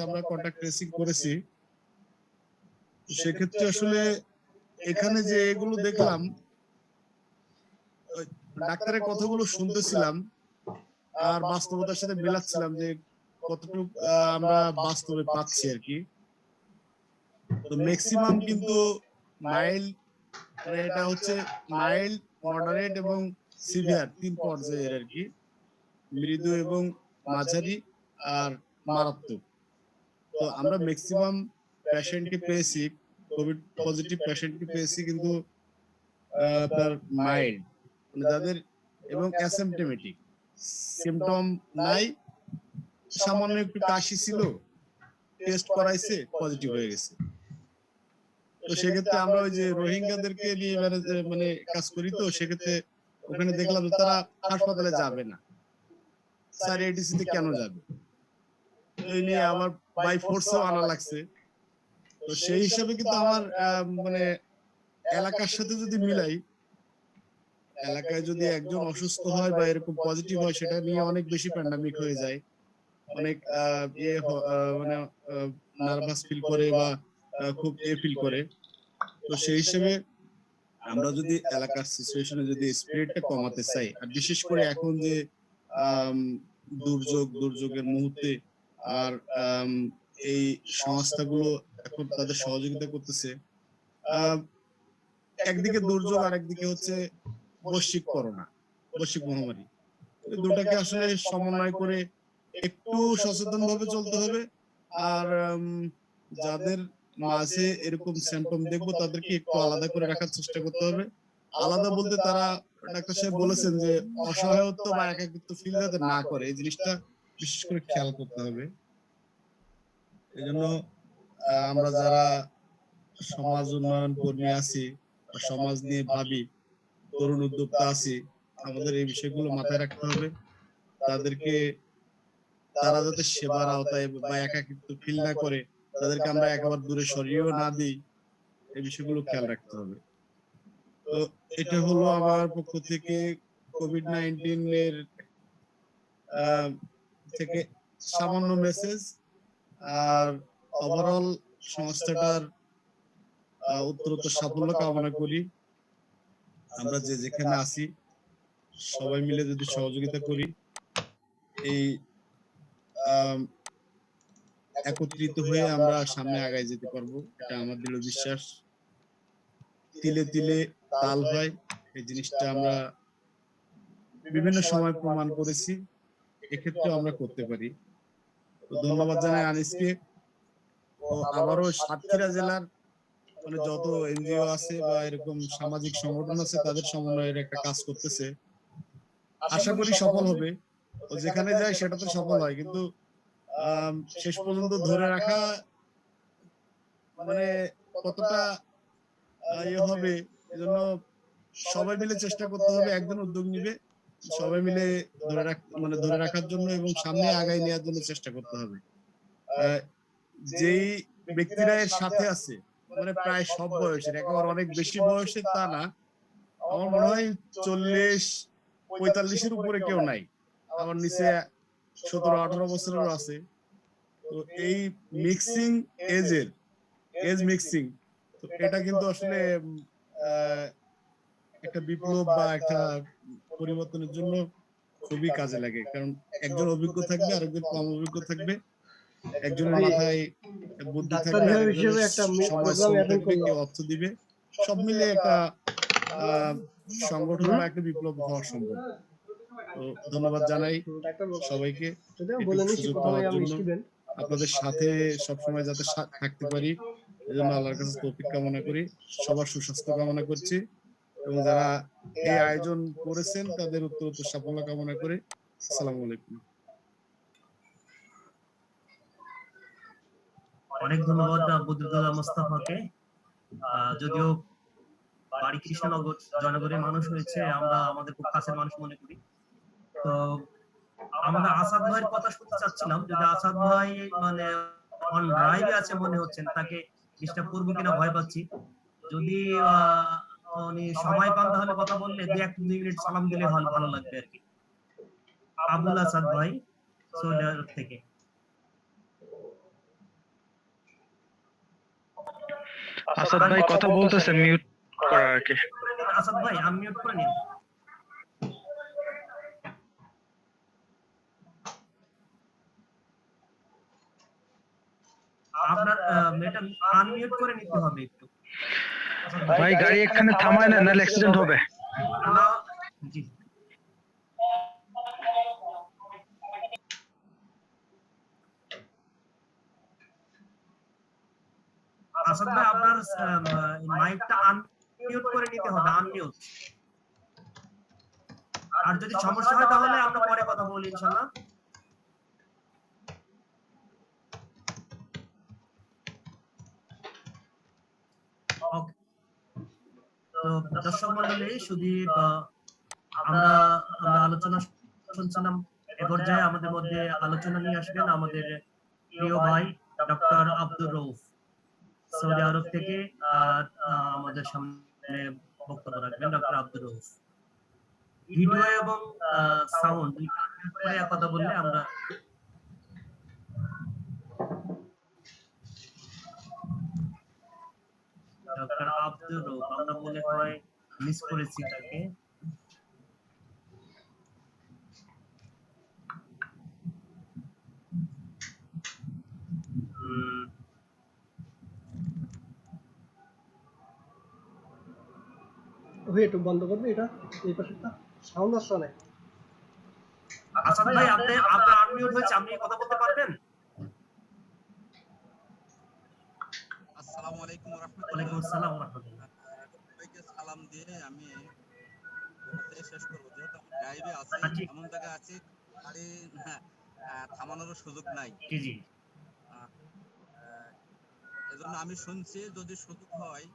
আমরা কন্টাক্ট ট্রেসিং করেছি। সেক্ষেত্রে আসলে এখানে যে এগুলো দেখলাম, ডাক্তারের কথাগুলো শুনতেছিলাম আর বাস্তবতার সাথে মিলাচ্ছিলাম যে কতটুকু আমরা বাস্তবে পাচ্ছি আর কি। তো ম্যাক্সিমাম কিন্তু মাইল্ড, মানে এটা হচ্ছে মাইল্ড, মডারেট এবং সিভিয়ার, 3 পর্যায়ের আর কি, মৃদু এবং মাঝারি আর মারাত্মক। তো আমরা ম্যাক্সিমাম পেশেন্টকে পেয়েছি, কোভিড পজিটিভ পেশেন্টকে পেয়েছি কিন্তু আপনার মাইল্ড, মানে যাদের এবং অ্যাসিম্পটোমেটিক, সিমটম নাই, সামান্য একটু কাশি ছিল, টেস্ট করাইছে পজিটিভ হয়ে গেছে। তো সেক্ষেত্রে আমরা ওই যে রোহিঙ্গাদেরকে নিয়ে মানে কাজ করি, তো সেক্ষেত্রে ওখানে দেখলাম যে তারা হাসপাতালে যাবে না, স্যার এডিসি তে কেন যাবে, এই নিয়ে আমার বাই ফোর্সও আনা লাগছে। তো সেই হিসাবে কিন্তু আমার মানে এলাকার সাথে যদি মিলাই, এলাকায় যদি একজন অসুস্থ হয় বা এরকম পজিটিভ হয়, সেটা নিয়ে অনেক বেশি প্যান্ডামিক হয়ে যায়, অনেক মানে নার্ভাস ফিল করে বা খুব ফিল করে। তো সেই হিসেবে আমরা যদি এলাকার সিচুয়েশনে যদি স্পিরিটটা কমাতে চাই, আর বিশেষ করে এখন যে দুর্যোগের মুহূর্তে আর এই সংস্থাগুলো এখন তাদের সহযোগিতা করতেছে, একদিকে দুর্যোগ আর একদিকে হচ্ছে বৈশ্বিক করোনা, বৈশ্বিক মহামারী, দুটাকে আসলে সমন্বয় করে একটু সচেতন ভাবে চলতে হবে। আর যাদের মাঝে এরকম সিম্পটম দেখবো তাদেরকে একটু আলাদা করে রাখার চেষ্টা করতে হবে। আলাদা বলতে তারা, ডাক্তার সাহেব বলেছেন যে অসহায়ত্ব বা একাকিত্ব ফিল যাতে না করে, এই জিনিসটা বিশেষ করে খেয়াল করতে হবে। এই জন্য আমরা যারা সমাজ উন্নয়ন কর্মী আছি বা সমাজ নিয়ে ভাবি, তরুণ উদ্যোক্তা আছি, আমাদের এই বিষয়গুলো মাথায় রাখতে হবে। তাদেরকে, তারা যাতে সেবার আওতায় বা একাকিত্ব ফিল না করে, তাদেরকে আমরা একেবারে দূরে সরিয়েও না দিই, এই বিষয়গুলো খেয়াল রাখতে হবে। তো এটা হলো আমার পক্ষ থেকে কোভিড-19 এর থেকে সামান্য মেসেজ। আর ওভারঅল সংস্থাটার উত্তরোত্তর সাফল্য কামনা করি। আমরা যে যেখানে আছি সবাই মিলে যদি সহযোগিতা করি, এই একত্রিত হয়ে আমরা সামনে আগায় যেতে পারবো, এটা আমার দৃঢ় বিশ্বাস। তিলে তিলে তাল হয়, এই জিনিসটা আমরা বিভিন্ন সময় প্রমাণ করেছি, এক্ষেত্রে আমরা করতে পারি। তো ধন্যবাদ জানাই আনিসকে। ও আবারও সাতক্ষীরা জেলার মানে যত এনজিও আছে বা এরকম সামাজিক সংগঠন আছে তাদের সমন্বয়ের একটা কাজ করতেছে, আশা করি সফল হবে। ও যেখানে যায় সেটাতে সফল হয়, কিন্তু শেষ পর্যন্ত ধরে রাখা মানে কতটা ইয়ে হবে, এজন্য সবাই মিলে চেষ্টা করতে হবে। একজন উদ্যোগ নিবে, সবাই মিলে ধরে রাখার জন্য এবং সামনে আগায় নেওয়ার জন্য চেষ্টা করতে হবে। যেই ব্যক্তিরা এর সাথে আছে মানে প্রায় সব বয়সের, একেবারে অনেক বেশি বয়সের তা না, আমার মনে হয় 40-45 এর উপরে কেউ নাই, আমার নিচে 17-18 বছরেরও আছে। তো এই মিক্সিং এজ মিক্সিং, তো এটা কিন্তু আসলে একটা বিপ্লব বা একটা পরিবর্তনের জন্য খুবই কাজে লাগে। কারণ একজন অভিজ্ঞ থাকবে, আরেকজন কম অভিজ্ঞ থাকবে, একজনের মাথায় বুদ্ধি ডাক্তার থাকবে, হিসেবে আরেকজনের একটা সময় প্রোগ্রাম শ্রম অ্যাটেন্ড থাকবে, করলাম। কেউ অর্থ দিবে, সব মিলে একটা সংগঠন বা একটা বিপ্লব হওয়া সম্ভব। তো ধন্যবাদ জানাই ডাক্তার সবাইকে যদিও একটু বলে নিচ্ছি সুযোগ প্রথমে পাওয়ার আমি জন্য। স্টুডেন্ট। আপনাদের সাথে সবসময় যাতে থাকতে পারি, এজন্য আল্লাহর কাছে তৌফিক কামনা করি, সবার সুস্বাস্থ্য কামনা করছি, এবং যারা এই আয়োজন করেছেন তাদের উত্তরোত্তর সাফল্য কামনা করে আসসালামু আলাইকুম। অনেক ধন্যবাদ বদরুদ্দোল্লা মোস্তফাকে। যদিও বাড়ি কৃষ্ণনগর জনগণের মানুষ হয়েছে, আমরা আমাদের খুব কাছের মানুষ মনে করি। তো আমরা আসাদ ভাইয়ের কথা শুনতে চাচ্ছিলাম, যদি আসাদ ভাই মানে অন ড্রাইভে আছে মনে হচ্ছেন, তাকে ডিস্টার্ব করবো কিনা ভয় পাচ্ছি। যদি উনি সময় পান তাহলে কথা বললে 1-2 মিনিট সালাম দিলে ভালো লাগবে আর কি। আবুল আসাদ ভাই সৌদি আরব থেকে। আসাদ ভাই কথা বলতেছেন, মিউট করা আর কি। আসাদ ভাই আনমিউট করে নিন। আপনার এটা আনমিউট করে নিতে হবে একটু। ভাই গাড়ি এখানে থামায় না, নাহলে অ্যাক্সিডেন্ট হবে। জি আসাদ ভাই, আপনার মাইকটা আনমিউট করে নিতে হবে, আনমিউট। আর যদি সমস্যা হয় তাহলে আমরা পরে কথা বলি ইনশাআল্লাহ। ওকে, তো দর্শক মণ্ডলী, শুধু আমরা আলোচনা শুনছিলাম। এ পর্যায়ে আমাদের মধ্যে আলোচনা নিয়ে আসবেন আমাদের প্রিয় ভাই ডক্টর আব্দুর রউফ, সৌদি আরব থেকে আমাদের সামনে বক্তব্য রাখবেন ডক্টর আব্দুর রউফ। ভিডিও এবং সাউন্ড দুইটা কথা বললে আমরা ডক্টর আব্দুর রউফ, আমরা মনে হয় মিস করেছি তাকে। একটু বন্ধ করবে এটা, এই পাশেরটা সাউন্ড আসছে না। আসাদ ভাই, আপনার আনমিউট হয়েছে, আপনি কথা বলতে পারবেন? আসসালামু আলাইকুম ওয়া রাহমাতুল্লাহ। ওয়ালাইকুম আসসালাম ওয়া রাহমাতুল্লাহ। সবাইকে সালাম দিয়ে আমি বলতে শেষ করব, যেহেতু আমি ড্রাইভে আছি, এমন জায়গায় আছি গাড়ি থামানোর সুযোগ নাই। জি জি, এজন্য আমি শুনছি, যদি সুযোগ হয়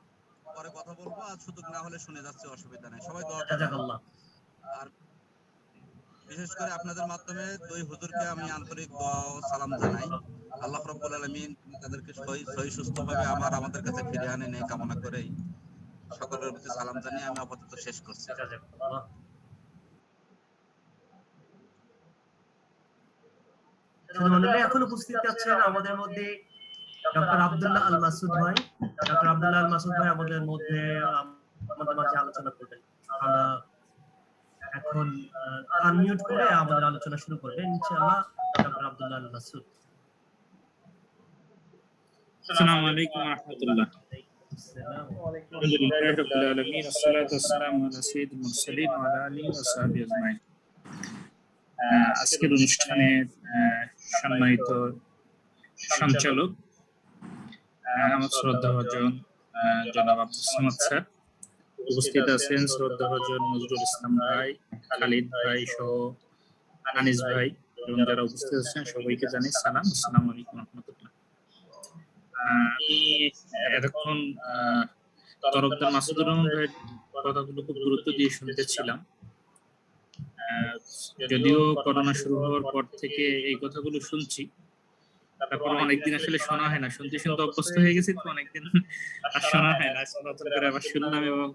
পরে কথা বলবো, আর সুযোগ না হলে শুনে যাচ্ছে, অসুবিধা নাই। সবাই দোয়া করবেন। জাযাকাল্লাহ। আর বিশেষ করে আপনাদের মাধ্যমে দুই হুজুরকে আমি আন্তরিক দোয়া ও সালাম জানাই। আল্লাহ রাব্বুল আলামিন তাদেরকে সহি সুস্থভাবে আমাদের কাছে ফিরে আনে নেই কামনা করেই সকলের প্রতি সালাম জানিয়ে আমি আপাতত শেষ করছি। জাযাকাল্লাহ। এখন উপস্থিত আছেন আমাদের মধ্যে ডক্টর আব্দুল্লাহ আল মাসুদ ভাই। ডক্টর আব্দুল্লাহ আল মাসুদ ভাই আমাদের মাঝে আলোচনা করবেন। আমরা এখন আনমিউট করে আমাদের আলোচনা শুরু করবেন ইনশাআল্লাহ ডক্টর আব্দুল্লাহ আল মাসুদ। আসসালামু আলাইকুম ওয়া রাহমাতুল্লাহ। আলহামদুলিল্লাহি রাব্বিল আলামিন, আসসালাতু ওয়াসসালামু আলা সাইয়্যিদিল মুরসালিন ওয়া আলা আলিহি ওয়া সাহবিহি আজমাইন। আজকের অনুষ্ঠানের সম্মানিত সঞ্চালক আমার শ্রদ্ধাভাজন জনাব আব্দুল সামাদ স্যার, উপস্থিত আছেন শ্রদ্ধাভাজন নজরুল ইসলাম ভাই, খালিদ ভাই সহ আনিস ভাই এবং যারা উপস্থিত আছেন সবাইকে জানাই সালাম, আসসালামু আলাইকুম রহমতুল্লাহ। আমি এতক্ষণ তরফদার মাসুদুর রহমান ভাইয়ের কথাগুলো খুব গুরুত্ব দিয়ে শুনতেছিলাম। যদিও করোনা শুরু হওয়ার পর থেকে এই কথাগুলো শুনছি, তারপর অনেকদিন আসলে শোনা হয় না, শুনতে শুনতে অভ্যস্ত হয়ে গেছি, তো অনেকদিন আর শোনা হয় না। নতুন করে আবার শুনলাম এবং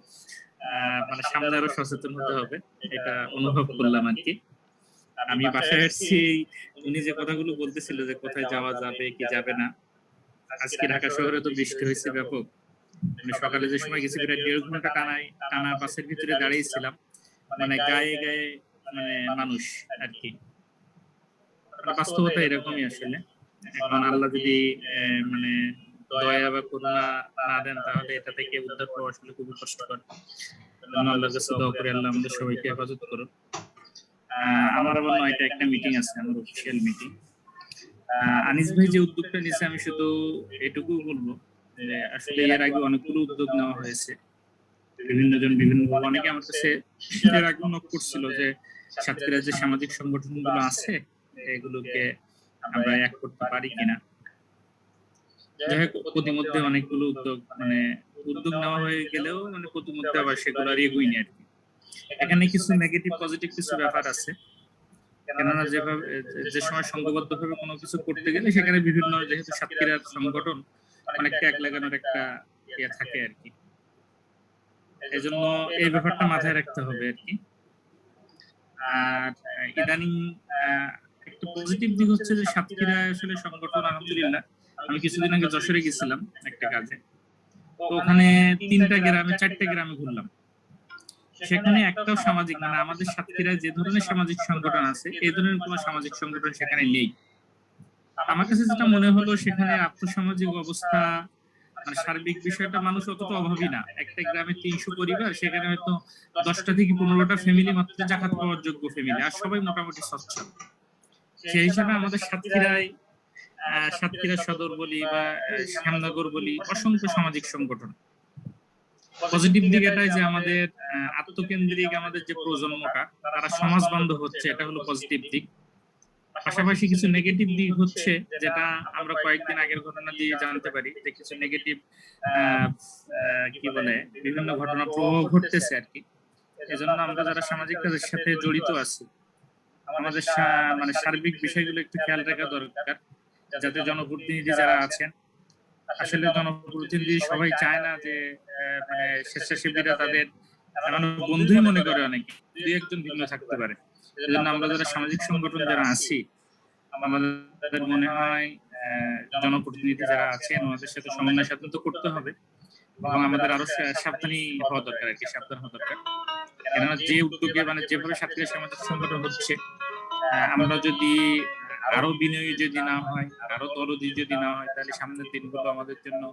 মানে সামনে আরো সচেতন হতে হবে, এটা অনুভব করলাম আর কি। আমি বাসায় আসছি, উনি যে কথাগুলো বলতেছিল যে কোথায় যাওয়া যাবে কি যাবে না, আজকে ঢাকা শহরে তো বৃষ্টি হয়েছে ব্যাপক। আমি সকালে যে সময় গেছি প্রায় 1.5 ঘন্টা টানা বাসের ভিতরে দাঁড়িয়েছিলাম, মানে গায়ে গায়ে মানে মানুষ আর কি। বাস্তবতা এরকমই আসলে। এখন আল্লাহ যদি মানে দয়া বা করুণা না দেন তাহলে এটা থেকে উদ্ধার পাওয়া আসলে খুবই কষ্টকর। আল্লাহর কাছে দোয়া করে আল্লাহ আমাদের সবাইকে হেফাজত করুন। আমার আবার 9টা একটা মিটিং আছে, আমার অফিসিয়াল মিটিং। আনিস ভাই যে উদ্যোগটা নিয়েছে, আমি শুধু এটুকু বলবো যে আসলে এর আগে অনেকগুলো উদ্যোগ নেওয়া হয়েছে, বিভিন্ন জন বিভিন্ন অনেকে আমার কাছে এর আগে নক করছিল যে সাতক্ষীরার যে সামাজিক সংগঠনগুলো আছে এগুলোকে আমরা এক করতে পারি কিনা। যাই হোক, প্রতিমধ্যে অনেকগুলো উদ্যোগ নেওয়া হয়ে গেলেও প্রতিমধ্যে আবার সেগুলো আর এগোয়নি আর কি। এখানে কিছু নেগেটিভ পজিটিভ কিছু ব্যাপার আছে, কেননা যে সময় সংঘবদ্ধ ভাবে কোনো কিছু করতে গেলে সেখানে বিভিন্ন, যেহেতু সাতক্ষীরার সংগঠন অনেকটা এক লাগানোর একটা ইয়ে থাকে আর কি, এই জন্য এই ব্যাপারটা মাথায় রাখতে হবে আর কি। আর ইদানিং একটা পজিটিভ দিক হচ্ছে যে সাতক্ষীরা আসলে সংগঠন আলহামদুলিল্লাহ, আমি কিছুদিন আগে যশোরে গেছিলাম একটা কাজে, তো ওখানে 3টা গ্রামে 4টে গ্রামে ঘুরলাম, সেখানে একটাও সামাজিক আমাদের সাতক্ষীরায় যে ধরনের সামাজিক সংগঠন আছে এই ধরনের কোনো সামাজিক সংগঠন সেখানে নেই। আমার কাছে যেটা মনে হলো, সেখানে আর্থসামাজিক অবস্থা সার্বিক বিষয়টা মানুষ অতটা অভাবী না। একটা গ্রামে 300 পরিবার, সেখানে হয়তো 10টা থেকে 15টা ফ্যামিলি মাত্র জাকাত পাওয়ার যোগ্য ফ্যামিলি, আর সবাই মোটামুটি সচ্ছল। সেই হিসাবে আমাদের সাতক্ষীরা সদর বলি বা শ্যামনগর বলি, অসংখ্য সামাজিক সংগঠন। পজিটিভ দিক এটাই যে আমাদের আত্মকেন্দ্রিক আমাদের যে প্রজন্মটা তারা সমাজ বান্ধব হচ্ছে, এটা হলো পজিটিভ দিক। পাশাপাশি কিছু নেগেটিভ দিক হচ্ছে, যেটা আমরা কয়েকদিন আগের ঘটনা দিয়ে জানতে পারি যে কিছু নেগেটিভ কি বলে বিভিন্ন ঘটনা প্রভাব ঘটতেছে আর কি। এজন্য আমরা যারা সামাজিক কাজের সাথে জড়িত আছি, আমাদের সার্বিক বিষয়গুলো একটু খেয়াল রাখা দরকার, যাতে জনপ্রতিনিধি যারা আছেন, আসলে জনপ্রতিনিধি সবাই চায় না যে স্বেচ্ছাসেবীরা তাদের বন্ধুই মনে করে, অনেকে 2-1 জন ভিন্ন থাকতে পারে। এজন্য আমরা যারা সামাজিক সংগঠন যারা আছি, আমাদের মনে হয় জনপ্রতিনিধি যারা আছেন ওনাদের সাথে সমন্বয় সাধন তো করতে হবে, এবং আমাদের আরো সাবধানী হওয়া দরকার আর কি, সাবধান হওয়া দরকার। কেননা যে উদ্যোগে যেভাবে সাতক্ষীরা সামাজিক সংগঠন হচ্ছে, আমরা যদি আরো বিনয়ী যদি না হয়, আরো দরদি যদি না হয়, তাহলে সামনের দিনগুলো আমাদের জন্য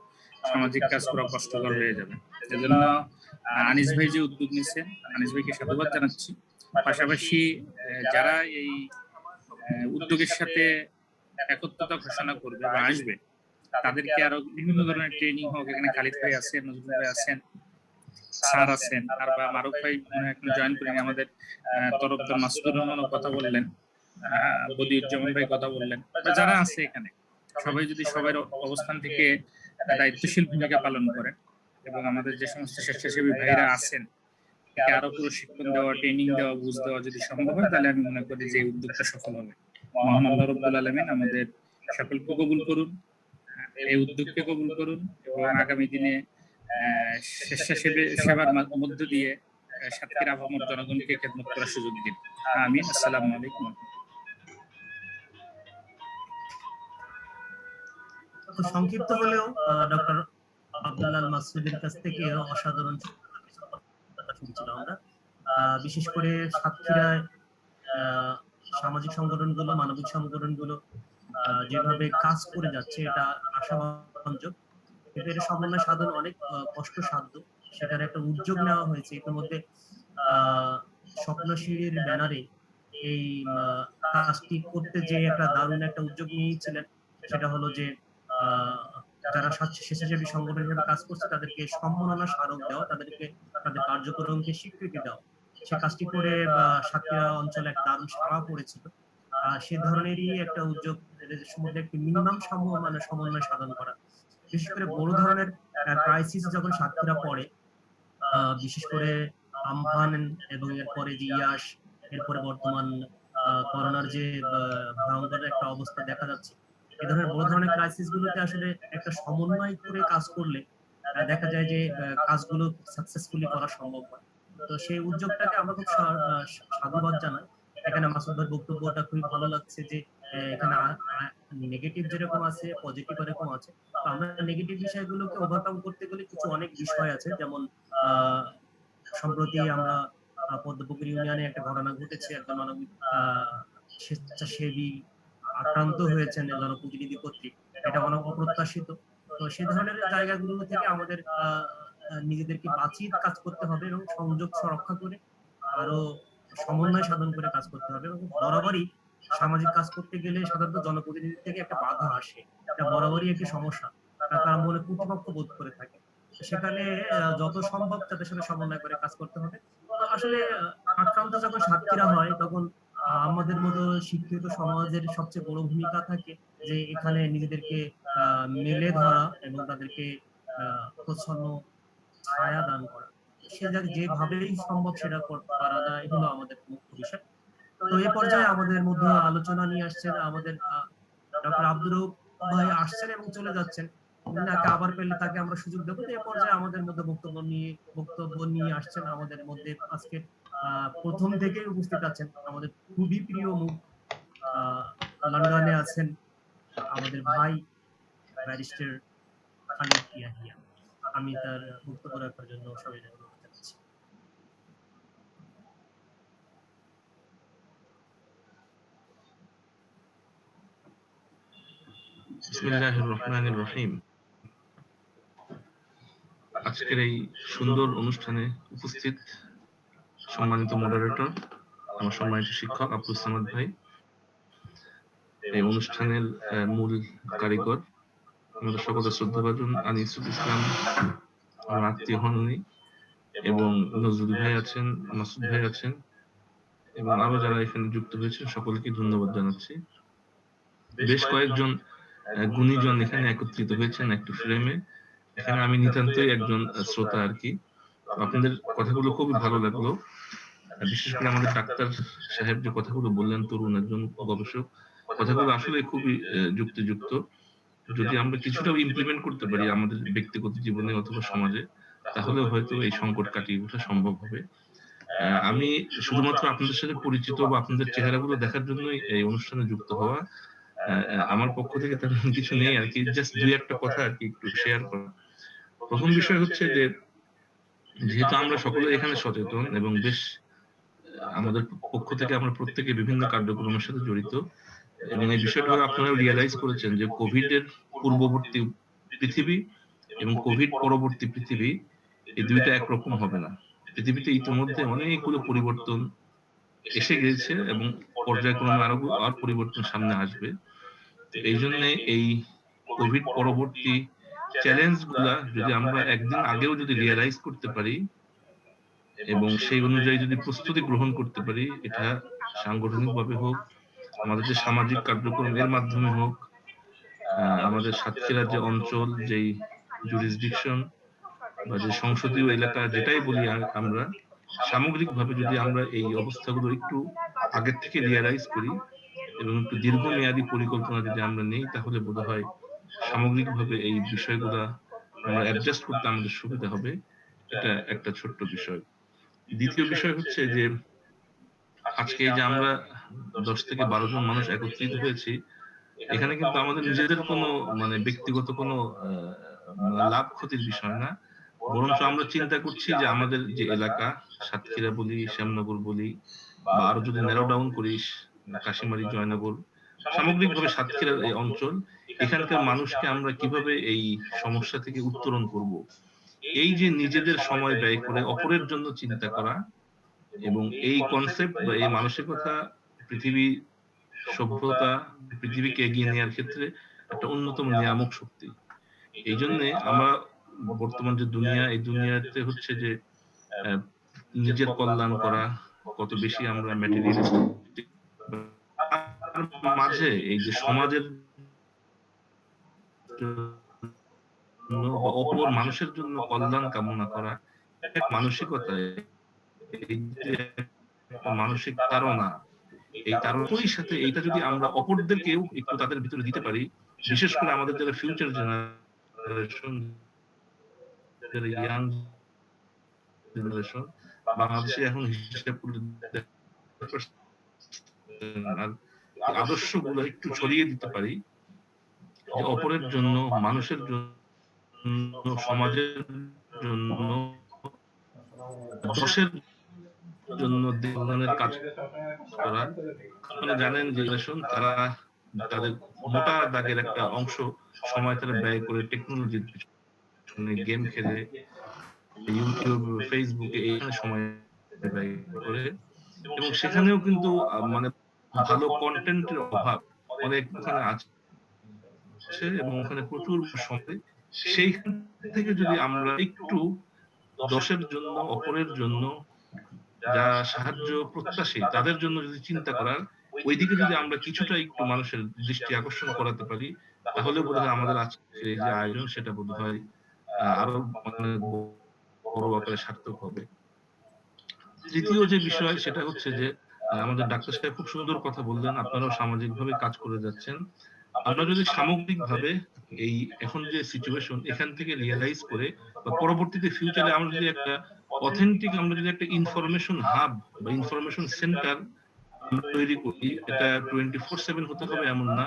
সামাজিক কাজ করা কষ্টকর হয়ে যাবে। সেজন্য আনিস ভাই যে উদ্যোগ নিয়েছেন, আনিস ভাইকে সাধুবাদ জানাচ্ছি। পাশাপাশি যারা এই উদ্যোগের সাথে একত্রতা ঘোষণা করবে বা আসবে, তাদেরকে আরো বিভিন্ন ধরনের ট্রেনিং হোক। এখানে খালিদ ভাই আছেন, নজরুল ভাই আছেন, স্যার আছেন, আর বা মারুফ ভাই এখন জয়েন করেন, আমাদের তরফদার মাসুদুর রহমানও কথা বললেন, বদিউজ্জামান ভাই কথা বললেন, যারা আছে এখানে সবাই যদি সবার অবস্থান থেকে দায়িত্বশীল ভূমিকা পালন করেন, এবং আমাদের যে সমস্ত স্বেচ্ছাসেবী ভাইরা আছেন তাকে আরো প্রশিক্ষণ দেওয়া, ট্রেনিং দেওয়া, বুঝ দেওয়া যদি সম্ভব হয়, তাহলে আমি মনে করি যে এই উদ্যোগটা সফল হবে। মহান আল্লাহ রাব্বুল আলামিন আমাদের সকলকে কবুল করুন, এই উদ্যোগকে কবুল করুন, এবং আগামী দিনে সেবার মধ্য দিয়ে সাতক্ষীরা আপামর জনগণকে খেদমত করার সুযোগ দিন। আমিন। আসসালামু আলাইকুম। সংক্ষিপ্ত হলেও ডক্টর আব্দুল্লাহ মাসুদের কাছ থেকে অসাধারণ কথা শুনছিলাম আমরা। বিশেষ করে সাতক্ষীরায় সামাজিক সংগঠনগুলো, মানবিক সংগঠনগুলো যেভাবে কাজ করে যাচ্ছে, এটা আশাব্যঞ্জক। কিন্তু এটা সমন্বয় সাধন অনেক কষ্টসাধ্য। সেটার একটা উদ্যোগ নেওয়া হয়েছে ইতিমধ্যে। স্বপ্নশীলের ব্যানারে এই কাজটি করতে যে একটা দারুণ একটা উদ্যোগ নিয়েছিলেন, সেটা হলো যে যারা স্বেচ্ছাসেবী সংগঠন হিসেবে কাজ করছে তাদেরকে সম্মাননা স্মারক দেওয়া, তাদেরকে তাদের কার্যক্রমকে স্বীকৃতি দেওয়া। সে কাজটি করে সাতক্ষীরা অঞ্চলে একটা দারুণ সাড়া পড়েছিল। সে ধরনেরই একটা উদ্যোগ, এর মধ্যে একটি মিনিমাম সমন্বয় সাধন করা। বিশেষ করে বড় ধরনের ক্রাইসিস যখন সাতক্ষীরা পড়ে, বিশেষ করে আমফান এবং এরপরে যে ইয়াস, এরপরে বর্তমান করোনার যে ভয়ঙ্কর একটা অবস্থা দেখা যাচ্ছে, এই ধরনের বড় ধরনের ক্রাইসিস গুলোতে আসলে একটা সমন্বয় করে কাজ করলে দেখা যায় যে কাজগুলো সাকসেসফুলি করা সম্ভব হয়। তো সেই উদ্যোগটাকে আমরা খুব সাধুবাদ জানাই। এখানে মাসুদ ভাইয়ের বক্তব্যটা খুবই ভালো লাগছে যে এখানে নেগেটিভ যেরকম আছে, পজিটিভ এরকম আছে। তো আমরা নেগেটিভ বিষয়গুলোকে ওভারকাম করতে গেলে কিছু অনেক বিষয় আছে, যেমন সম্প্রতি আমরা পদ্মপুকুর ইউনিয়নে একটা ঘটনা ঘটেছে, একজন মানবিক স্বেচ্ছাসেবী আক্রান্ত হয়েছেন জনপ্রতিনিধি কর্তৃক। এটা অনেক অপ্রত্যাশিত। তো সেই ধরনের জায়গাগুলো থেকে আমাদের নিজেদেরকে বাঁচিয়ে কাজ করতে হবে এবং সংযোগ রক্ষা করে আরো সমন্বয় সাধন করে কাজ করতে হবে। এবং বরাবরই সামাজিক কাজ করতে গেলে সাধারণত জনপ্রতিনিধি থেকে একটা বাধা আসে, এটা বরাবরই একটি সমস্যা, তারা মনে প্রতিপক্ষ বোধ করে থাকে। সেখানে যত সম্ভব তাদের সাথে সমন্বয় করে কাজ করতে হবে। আসলে আক্রান্ত যখন সাতক্ষীরা হয়, তখন আমাদের মতো শিক্ষিত সমাজের সবচেয়ে বড় ভূমিকা থাকে যে এখানে নিজেদেরকে মেলে ধরা এবং তাদেরকে প্রচ্ছন্ন ছায়া দান করা। সে যেভাবেই সম্ভব সেটা করাটাই হলো আমাদের মুখ্য বিষয়। তো এই পর্যায়ে আমাদের মধ্যে আলোচনা নিয়ে আসছেন আমাদের ডক্টর আব্দুর রউফ ভাই, আসছেন এবং চলে যাচ্ছেন। তাকে আবার পেলে তাকে আমরা সুযোগ দেবো। এই পর্যায়ে আমাদের মধ্যে বক্তব্য নিয়ে আসছেন আমাদের মধ্যে আজকে প্রথম থেকেই উপস্থিত আছেন আমাদের খুবই প্রিয় মুখ, লন্ডনে আছেন আমাদের ভাই ব্যারিস্টার খালিদ ইয়াহিয়া। আমি তার বক্তব্য রাখার জন্য সবাইকে অনুরোধ জানাচ্ছি। বিসমিল্লাহির রহমানির রহিম। আজকের এই সুন্দর অনুষ্ঠানে উপস্থিত সম্মানিত মডারেটর, আমার সম্মানিত শিক্ষক আব্দুল সামাদ ভাই, এই অনুষ্ঠানের মূল কারিগর আমাদের সকলের শ্রদ্ধাভাজন আনিসুল ইসলাম, আমার আত্মীয় হন উনি, এবং নজরুল ভাই আছেন, মাসুদ ভাই আছেন, এবং আরো যারা এখানে যুক্ত হয়েছেন সকলকে ধন্যবাদ জানাচ্ছি। বেশ কয়েকজন গুণীজন এখানে একত্রিত হয়েছেন একটু ফ্রেমে। এখানে আমি নিতান্তই একজন শ্রোতা আর কি। আপনাদের কথাগুলো খুবই ভালো লাগলো, বিশেষ করে আমাদের ডাক্তার সাহেব যে কথাগুলো বললেন, তরুণ একজন গবেষক, কথাগুলো আসলে খুবই যুক্তিযুক্ত। যদি আমরা কিছুটা ইমপ্লিমেন্ট করতে পারি আমাদের ব্যক্তিগত জীবনে অথবা সমাজে, তাহলে হয়তো এই সংকট কাটিয়ে ওঠা সম্ভব হবে। আমি শুধুমাত্র আপনাদের সাথে পরিচিত বা আপনাদের চেহারাগুলো দেখার জন্যই এই অনুষ্ঠানে যুক্ত হওয়া। আমার পক্ষ থেকে তেমন কিছু নেই আর কি, জাস্ট দুই একটা কথা আর কি একটু শেয়ার করা। প্রথম বিষয় হচ্ছে যে যেহেতু আমরা সকলে এখানে সচেতন এবং বেশ আমাদের পক্ষ থেকে আমরা প্রত্যেকে বিভিন্ন কার্যক্রমের সাথে জড়িত, এবং এই বিষয়টা আপনারা রিয়েলাইজ করেছেন যে কোভিড এর পূর্ববর্তী পৃথিবী এবং কোভিড পরবর্তী পৃথিবী, এই দুইটা একরকম হবে না। পৃথিবীতে ইতিমধ্যে অনেকগুলো পরিবর্তন এসে গেছে এবং পর্যায়ক্রমে আর পরিবর্তন সামনে আসবে। এই জন্য এই কোভিড পরবর্তী চ্যালেঞ্জ গুলা যদি আমরা একদিন আগেও যদি রিয়েলাইজ করতে পারি এবং সেই অনুযায়ী যদি প্রস্তুতি গ্রহণ করতে পারি, এটা সাংগঠনিক ভাবে হোক, আমাদের যে সামাজিক কার্যক্রম এর মাধ্যমে হোক, আমাদের সাতক্ষীরার যে অঞ্চল, যেই জুরিসডিকশন বা যে সংসদীয় এলাকা যেটাই বলি আমরা, সামগ্রিকভাবে যদি আমরা এই অবস্থাগুলো একটু আগের থেকে রিয়েলাইজ করি এবং একটু দীর্ঘমেয়াদী পরিকল্পনা যদি আমরা নেই, তাহলে বোধহয় সামগ্রিকভাবে এই বিষয়গুলা আমরা অ্যাডজাস্ট করতে আমাদের সুবিধা হবে। এটা একটা ছোট্ট বিষয়। দ্বিতীয় বিষয় হচ্ছে যে আজকে এই যে আমরা 10 থেকে 12 জন মানুষ একত্রিত হয়েছি, এখানে কিন্তু আমাদের নিজেদের কোনো ব্যক্তিগত কোনো লাভ ক্ষতির বিষয় না, বরঞ্চ আমরা চিন্তা করছি যে আমাদের যে এলাকা, সাতক্ষীরা বলি, শ্যামনগর বলি, বা আরো যদি ন্যারো ডাউন করিস কাশিমারি, জয়নগর, সামগ্রিকভাবে সাতক্ষীরার এই অঞ্চল, এখানকার মানুষকে আমরা কিভাবে এই সমস্যা থেকে উত্তরণ করব। এই যে নিজেদের সময় ব্যয় করে অপরের জন্য চিন্তা করা এবং এই কনসেপ্ট বা এই মানসিকতা পৃথিবী সভ্যতা পৃথিবীকে এগিয়ে নেওয়ার ক্ষেত্রে একটা অন্যতম নিয়ামক শক্তি। এই জন্যে আমরা বর্তমান যে দুনিয়া, এই দুনিয়াতে হচ্ছে যে নিজের কল্যাণ করা, কত বেশি আমরা ম্যাটেরিয়ালিস্টিক, তার মাঝে এই যে সমাজের জন্য বা অপর মানুষের জন্য কল্যাণ কামনা করা, এক মানসিকতায় এই যে একটা মানসিক তাড়না, এই তাড়নার সাথে এইটা যদি আমরা অপরদেরকেও একটু তাদের ভিতরে দিতে পারি, বিশেষ করে আমাদের যারা ফিউচার জেনারেশন, যারা ইয়াং জেনারেশন, বাংলাদেশে এখন হিসাব করে আর আদর্শগুলো একটু ছড়িয়ে দিতে পারি, যে অপরের জন্য, মানুষের জন্য, সমাজের জন্য, দেশের জন্য কল্যাণের কাজ করা। আপনারা জানেন যে তারা তাদের মোটা দাগের একটা অংশ সময় তারা ব্যয় করে টেকনোলজির পিছনে, গেম খেলে, ইউটিউব, ফেসবুকে এইখানে সময় ব্যয় করে, এবং সেখানেও কিন্তু মানে ভালো কন্টেন্টের অভাব অনেক ওখানে আছে, এবং ওখানে প্রচুর সময়। সেইখান থেকে যদি আমরা একটু দশের জন্য, অপরের জন্য, যারা সাহায্য প্রত্যাশী তাদের জন্য যদি চিন্তা করার, ওইদিকে যদি আমরা কিছুটা একটু মানুষের দৃষ্টি আকর্ষণ করাতে পারি, তাহলে বোধহয় আমাদের আজকের এই যে আয়োজন, সেটা বোধহয় আরো অনেক বড় আকারে সার্থক হবে। তৃতীয় যে বিষয়, সেটা হচ্ছে যে আমাদের ডাক্তার সাহেব খুব সুন্দর কথা বললেন, আপনারাও সামাজিকভাবে কাজ করে যাচ্ছেন। আমরা যদি সামগ্রিকভাবে এই এখন যে সিচুয়েশন, এখান থেকে রিয়েলাইজ করে বা পরবর্তীতে ফিউচারে আমরা যদি একটা অথেন্টিক, আমরা যদি একটা ইনফরমেশন হাব বা ইনফরমেশন সেন্টার আমরা তৈরি করি, এটা 24/7 হতে হবে এমন না।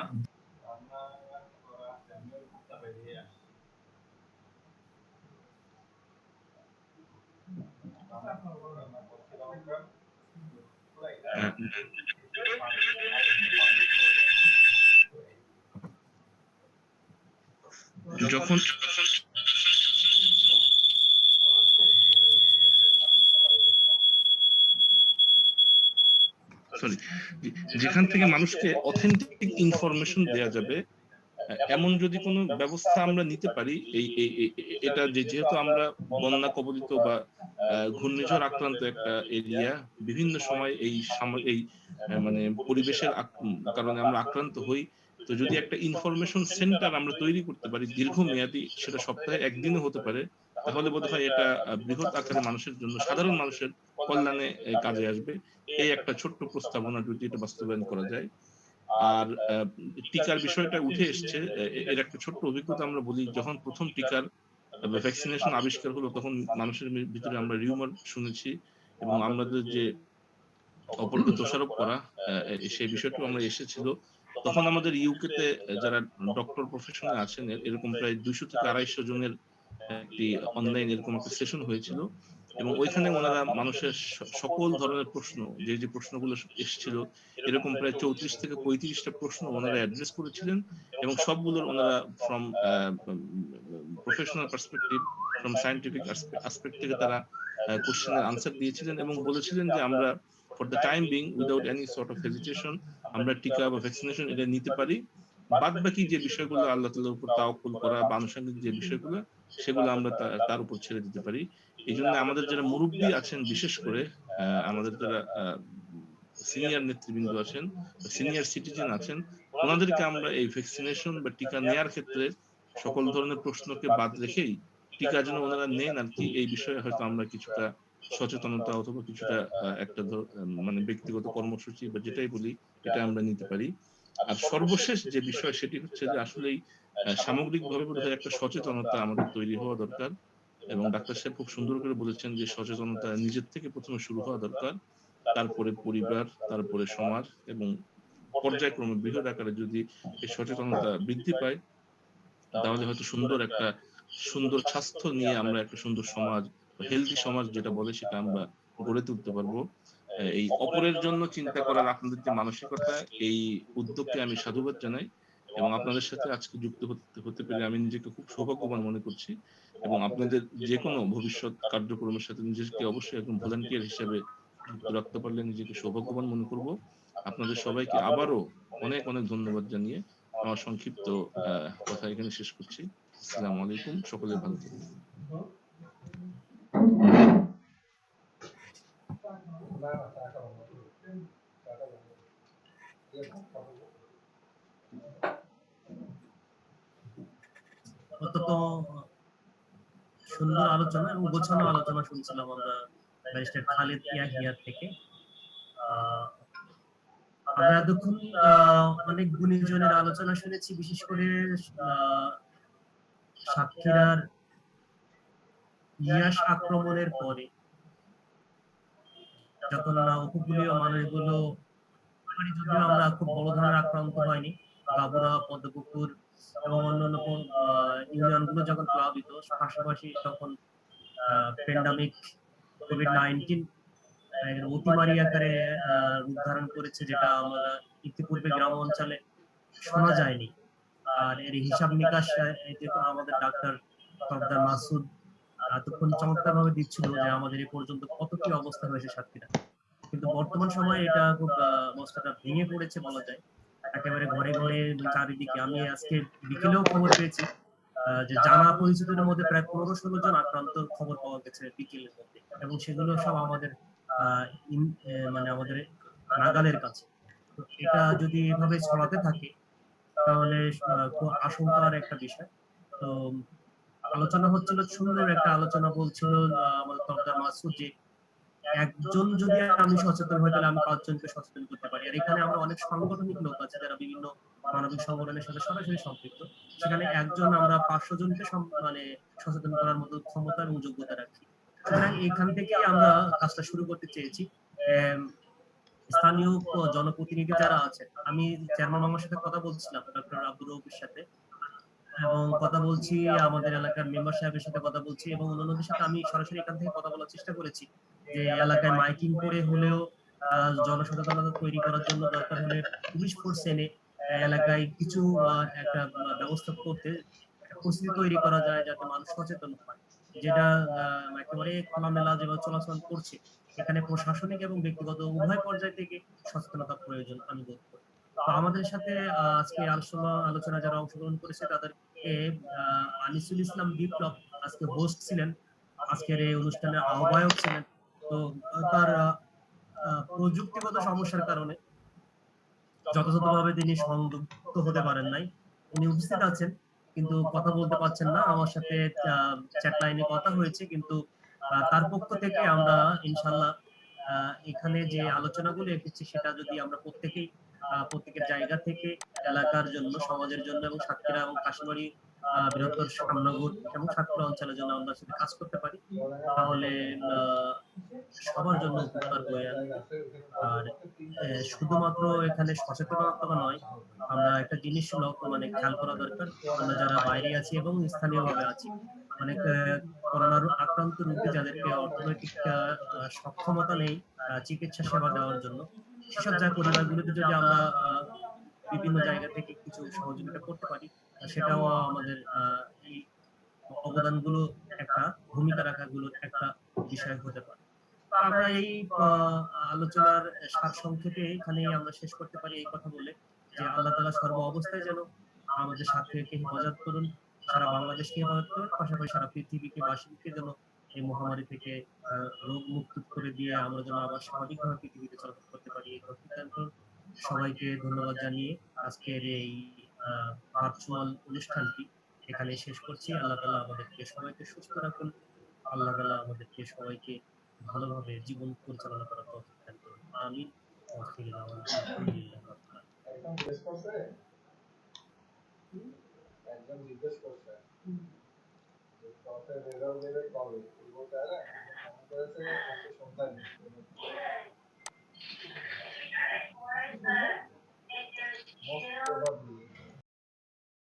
যখন যেখান থেকে মানুষকে অথেন্টিক ইনফরমেশন দেয়া যাবে, এমন যদি কোনো ব্যবস্থা আমরা নিতে পারি, এটা যেহেতু আমরা বন্যা কবলিত বা ঘূর্ণিঝড় আক্রান্ত একটা এরিয়া, বিভিন্ন সময় এই মানে পরিবেশের কারণে আমরা আক্রান্ত হই, তো যদি একটা ইনফরমেশন সেন্টার আমরা তৈরি করতে পারি দীর্ঘমেয়াদী, সেটা সপ্তাহে একদিনও হতে পারে, তাহলে বোধহয় এটা বৃহৎ আকারে মানুষের জন্য, সাধারণ মানুষের কল্যাণে কাজে আসবে। এই একটা ছোট্ট প্রস্তাবনা যদি এটা বাস্তবায়ন করা যায়। আর টিকার বিষয়টা উঠে এসছে, এর একটা ছোট্ট অভিজ্ঞতা আমরা বলি। যখন প্রথম টিকার ভ্যাকসিনেশন আবিষ্কার হলো, তখন মানুষের ভিতরে আমরা রিউমার শুনেছি, এবং আমাদের যে অপরকে দোষারোপ করা, সেই বিষয়টা আমরা এসেছিল। তখন আমাদের ইউকেতে যারা ডক্টর প্রফেশনে আছেন, এরকম প্রায় 200 থেকে 250 জনের একটি অনলাইন এরকম একটা সেশন হয়েছিল, এবং ওইখানে ওনারা মানুষের সকল ধরনের প্রশ্ন, যে প্রশ্নগুলো এসেছিল, এরকম প্রায় 34 থেকে 35টা প্রশ্ন ওনারা অ্যাড্রেস করেছিলেন, এবং সবগুলোর ওনারা from professional perspective, from scientific aspect থেকে তারা কোশ্চেনের আনসার দিয়েছিলেন, এবং বলেছিলেন যে আমরা for the time being, without any sort of hesitation, আমরা টিকা বা ভ্যাকসিনেশন এটা নিতে পারি। বাদ বাকি যে বিষয়গুলো আল্লাহ তাআলার উপর তাওয়াক্কুল করা বা আনুষঙ্গিক যে বিষয়গুলো, সেগুলো আমরা তার উপর ছেড়ে দিতে পারি। এই জন্য আমাদের যারা মুরব্বী আছেন, বিশেষ করে আমাদের যারা সিনিয়র নেতৃবৃন্দ আছেন, সিনিয়র সিটিজেন আছেন, ওনাদেরকে আমরা এই ভ্যাকসিনেশন বা টিকা নেয়ার ক্ষেত্রে সকল ধরনের প্রশ্নকে বাদ রেখেই টিকা যেন ওনারা নেন আর কি, এই বিষয়ে হয়তো আমরা কিছুটা সচেতনতা অথবা কিছুটা একটা মানে ব্যক্তিগত কর্মসূচি বা যেটাই বলি, এটা আমরা নিতে পারি। আর সর্বশেষ যে বিষয়, সেটি হচ্ছে যে আসলেই সামগ্রিকভাবে বোধহয় একটা সচেতনতা আমাদের তৈরি হওয়া দরকার, এবং ডাক্তার সাহেব খুব সুন্দর করে বলেছেন যে সচেতনতা নিজের থেকে প্রথমে শুরু হওয়া দরকার, তারপরে পরিবার, তারপরে সমাজ, এবং পর্যায়ক্রমে বৃহৎ আকারে যদি এই সচেতনতা বৃদ্ধি পায়, তাহলে হয়তো সুন্দর স্বাস্থ্য নিয়ে আমরা একটা সুন্দর সমাজ, হেলদি সমাজ যেটা বলে, সেটা আমরা গড়ে তুলতে পারবো। এই অপরের জন্য চিন্তা করার আপনাদের যে মানসিকতা, এই উদ্যোগকে আমি সাধুবাদ জানাই, এবং আপনাদের সাথে আজকে যুক্ত হতে পেরে আমি নিজেকে খুব সৌভাগ্যবান মনে করছি, এবং আপনাদের যে কোনো ভবিষ্যৎ কার্যক্রমের সাথে নিজেকে অবশ্যই একজন ভলান্টিয়ার হিসেবে যুক্ত রাখতে পারলে নিজেকে সৌভাগ্যবান মনে করব। আপনাদের সবাইকে আবারও অনেক অনেক ধন্যবাদ জানিয়ে আমার সংক্ষিপ্ত কথা এখানে শেষ করছি। আসসালামু আলাইকুম, সকলে ভালো থাকবেন। অত্যন্ত সুন্দর আলোচনা এবং গোছানো আলোচনা শুনছিলাম আমরা ব্যারিস্টার খালেদ ইয়াহিয়ার থেকে। আমরা এতক্ষণ অনেক গুণীজনের আলোচনা শুনেছি, বিশেষ করে সাতক্ষীরার ইয়াস আক্রমণের পরে যখন উপকূলীয় মানুষগুলো, যদিও আমরা খুব বড় ধরনের আক্রান্ত হয়নি, বাবুরা, পদ্মপুকুর এবং অন্যান্য ইউনিয়নগুলো যখন প্লাবিত, পাশাপাশি তখন প্যান্ডামিক কোভিড-19 অতিমারী আকারে রূপ ধারণ করেছে, যেটা আমরা ইতিপূর্বে গ্রাম অঞ্চলে শোনা যায়নি। আর এর হিসাব নিকাশ আমাদের ডাক্তার সর্দার মাসুদ এতক্ষণ চমৎকার ভাবে দিচ্ছিল যে আমাদের এই পর্যন্ত কত কি অবস্থা হয়েছে সাতক্ষীরা। কিন্তু বর্তমান সময়ে এটা খুব অবস্থাটা ভেঙে পড়েছে বলা যায়, একেবারে ঘরে ঘরে চারিদিকে। আমি আজকে বিকেলেও খবর পেয়েছি যে জানা পরিচিতদের মধ্যে প্রায় 15-16 জন আক্রান্ত খবর পাওয়া গেছে বিকেলের মধ্যে, এবং সেগুলো সব আমাদের মানে আমাদের নাগালের কাছে। তো এটা যদি এভাবে ছড়াতে থাকে তাহলে খুব আশঙ্কার একটা বিষয়। তো আলোচনা হচ্ছিল, সুন্দর একটা আলোচনা বলছিল আমাদের সর্দার মাসুদ যে একজন যদি আমি সচেতন হই তাহলে আমি 5 জনকে সচেতন করতে পারি। আর এখানে আমরা অনেক সাংগঠনিক লোক আছে যারা বিভিন্ন মানবিক সংগঠনের সাথে সরাসরি সম্পৃক্ত, সেখানে একজন আমরা 500 জনকে মানে সচেতন করার মতো ক্ষমতা এবং যোগ্যতা রাখি। সুতরাং এখান থেকে আমরা কাজটা শুরু করতে চেয়েছি। স্থানীয় জনপ্রতিনিধি যারা আছেন, আমি চেয়ারম্যান মামার সাথে কথা বলছিলাম, ডক্টর আব্দুর রউফের সাথে, এবং কথা বলছি আমাদের এলাকার মেম্বার সাহেবের সাথে কথা বলছি, এবং অন্যান্যদের সাথে আমি সরাসরি এখান থেকে কথা বলার চেষ্টা করেছি যে এলাকায় মাইকিং করে হলেও জনসচেতনতা তৈরি করার জন্য দরকার হলে পুলিশ ফোর্স এনে এলাকায় কিছু একটা ব্যবস্থা করতে, পরিস্থিতি তৈরি করা যায় যাতে মানুষ সচেতন হয়। যেটা একেবারে খোলামেলা যেভাবে চলাচল করছে, এখানে প্রশাসনিক এবং ব্যক্তিগত উভয় পর্যায় থেকে সচেতনতা প্রয়োজন আমি বোধ করি। তো আমাদের সাথে আজকে আলোচনা যারা অংশগ্রহণ করেছে তাদেরকে আনিসুল ইসলাম বিপ্লব আজকে হোস্ট ছিলেন, আজকের এই অনুষ্ঠানের আহ্বায়ক ছিলেন। তো তার প্রযুক্তিগত সমস্যার কারণে যথাযথভাবে তিনি সংযুক্ত হতে পারেন নাই। উনি উপস্থিত আছেন কিন্তু কথা বলতে পারছেন না। আমার সাথে চ্যাট লাইনে কথা হয়েছে, কিন্তু তার পক্ষ থেকে আমরা ইনশাআল্লাহ এখানে যে আলোচনাগুলো এসেছে সেটা যদি আমরা প্রত্যেকের জায়গা থেকে এলাকার জন্য, সমাজের জন্য এবং সাতক্ষীরা এবং কাশিমারি বৃহত্তর শ্যামনগর এবং সাতক্ষীরা অঞ্চলের জন্য আমরা যদি কাজ করতে পারি তাহলে সবার জন্য উপকার বয়ে আনবে। আর শুধুমাত্র এখানে সচেতনতা নয়, আমরা একটা জিনিস মানে খেয়াল করা দরকার, আমরা যারা বাইরে আছি এবং স্থানীয়ভাবে আছি, অনেক করোনার আক্রান্ত রোগী যাদেরকে অর্থনৈতিক সক্ষমতা নেই চিকিৎসা সেবা দেওয়ার জন্য, সেসব পরিবারগুলোতে যদি আমরা বিভিন্ন জায়গা থেকে কিছু সহযোগিতা করতে পারি, সেটাও আমাদের এই অবদানগুলো একটা ভূমিকা রাখাগুলোর একটা বিষয় হতে পারে। আমরা এই আলোচনার সারসংক্ষেপে এখানেই আমরা শেষ করতে পারি এই কথা বলে যে আল্লাহ তাআলা সর্ব অবস্থায় যেন আমাদের সাথীকে হেফাজত করুন, সারা বাংলাদেশকে হেফাজত করুন, পাশাপাশি সারা পৃথিবীকে বাসীকে যেন এই মহামারী থেকে রোগ মুক্ত করে দিয়ে আমরা যেন আবার স্বাভাবিকভাবে পৃথিবীতে চলাচল করতে পারি। এই প্রত্যেক সবাইকে ধন্যবাদ জানিয়ে আজকের এই ভার্চুয়াল অনুষ্ঠানটি এখানে শেষ করছি। আল্লাহ তাআলা আমাদেরকে সবাইকে সুস্থ রাখুন, আল্লাহ তাআলা আমাদেরকে সবাইকে ভালোভাবে জীবন পরিচালনা করার তৌফিক দান করুন। আমিন। একজন জিজ্ঞেস করছে যে কত রেজাল্ট দেবে কবে, বলতে পারে সন্তান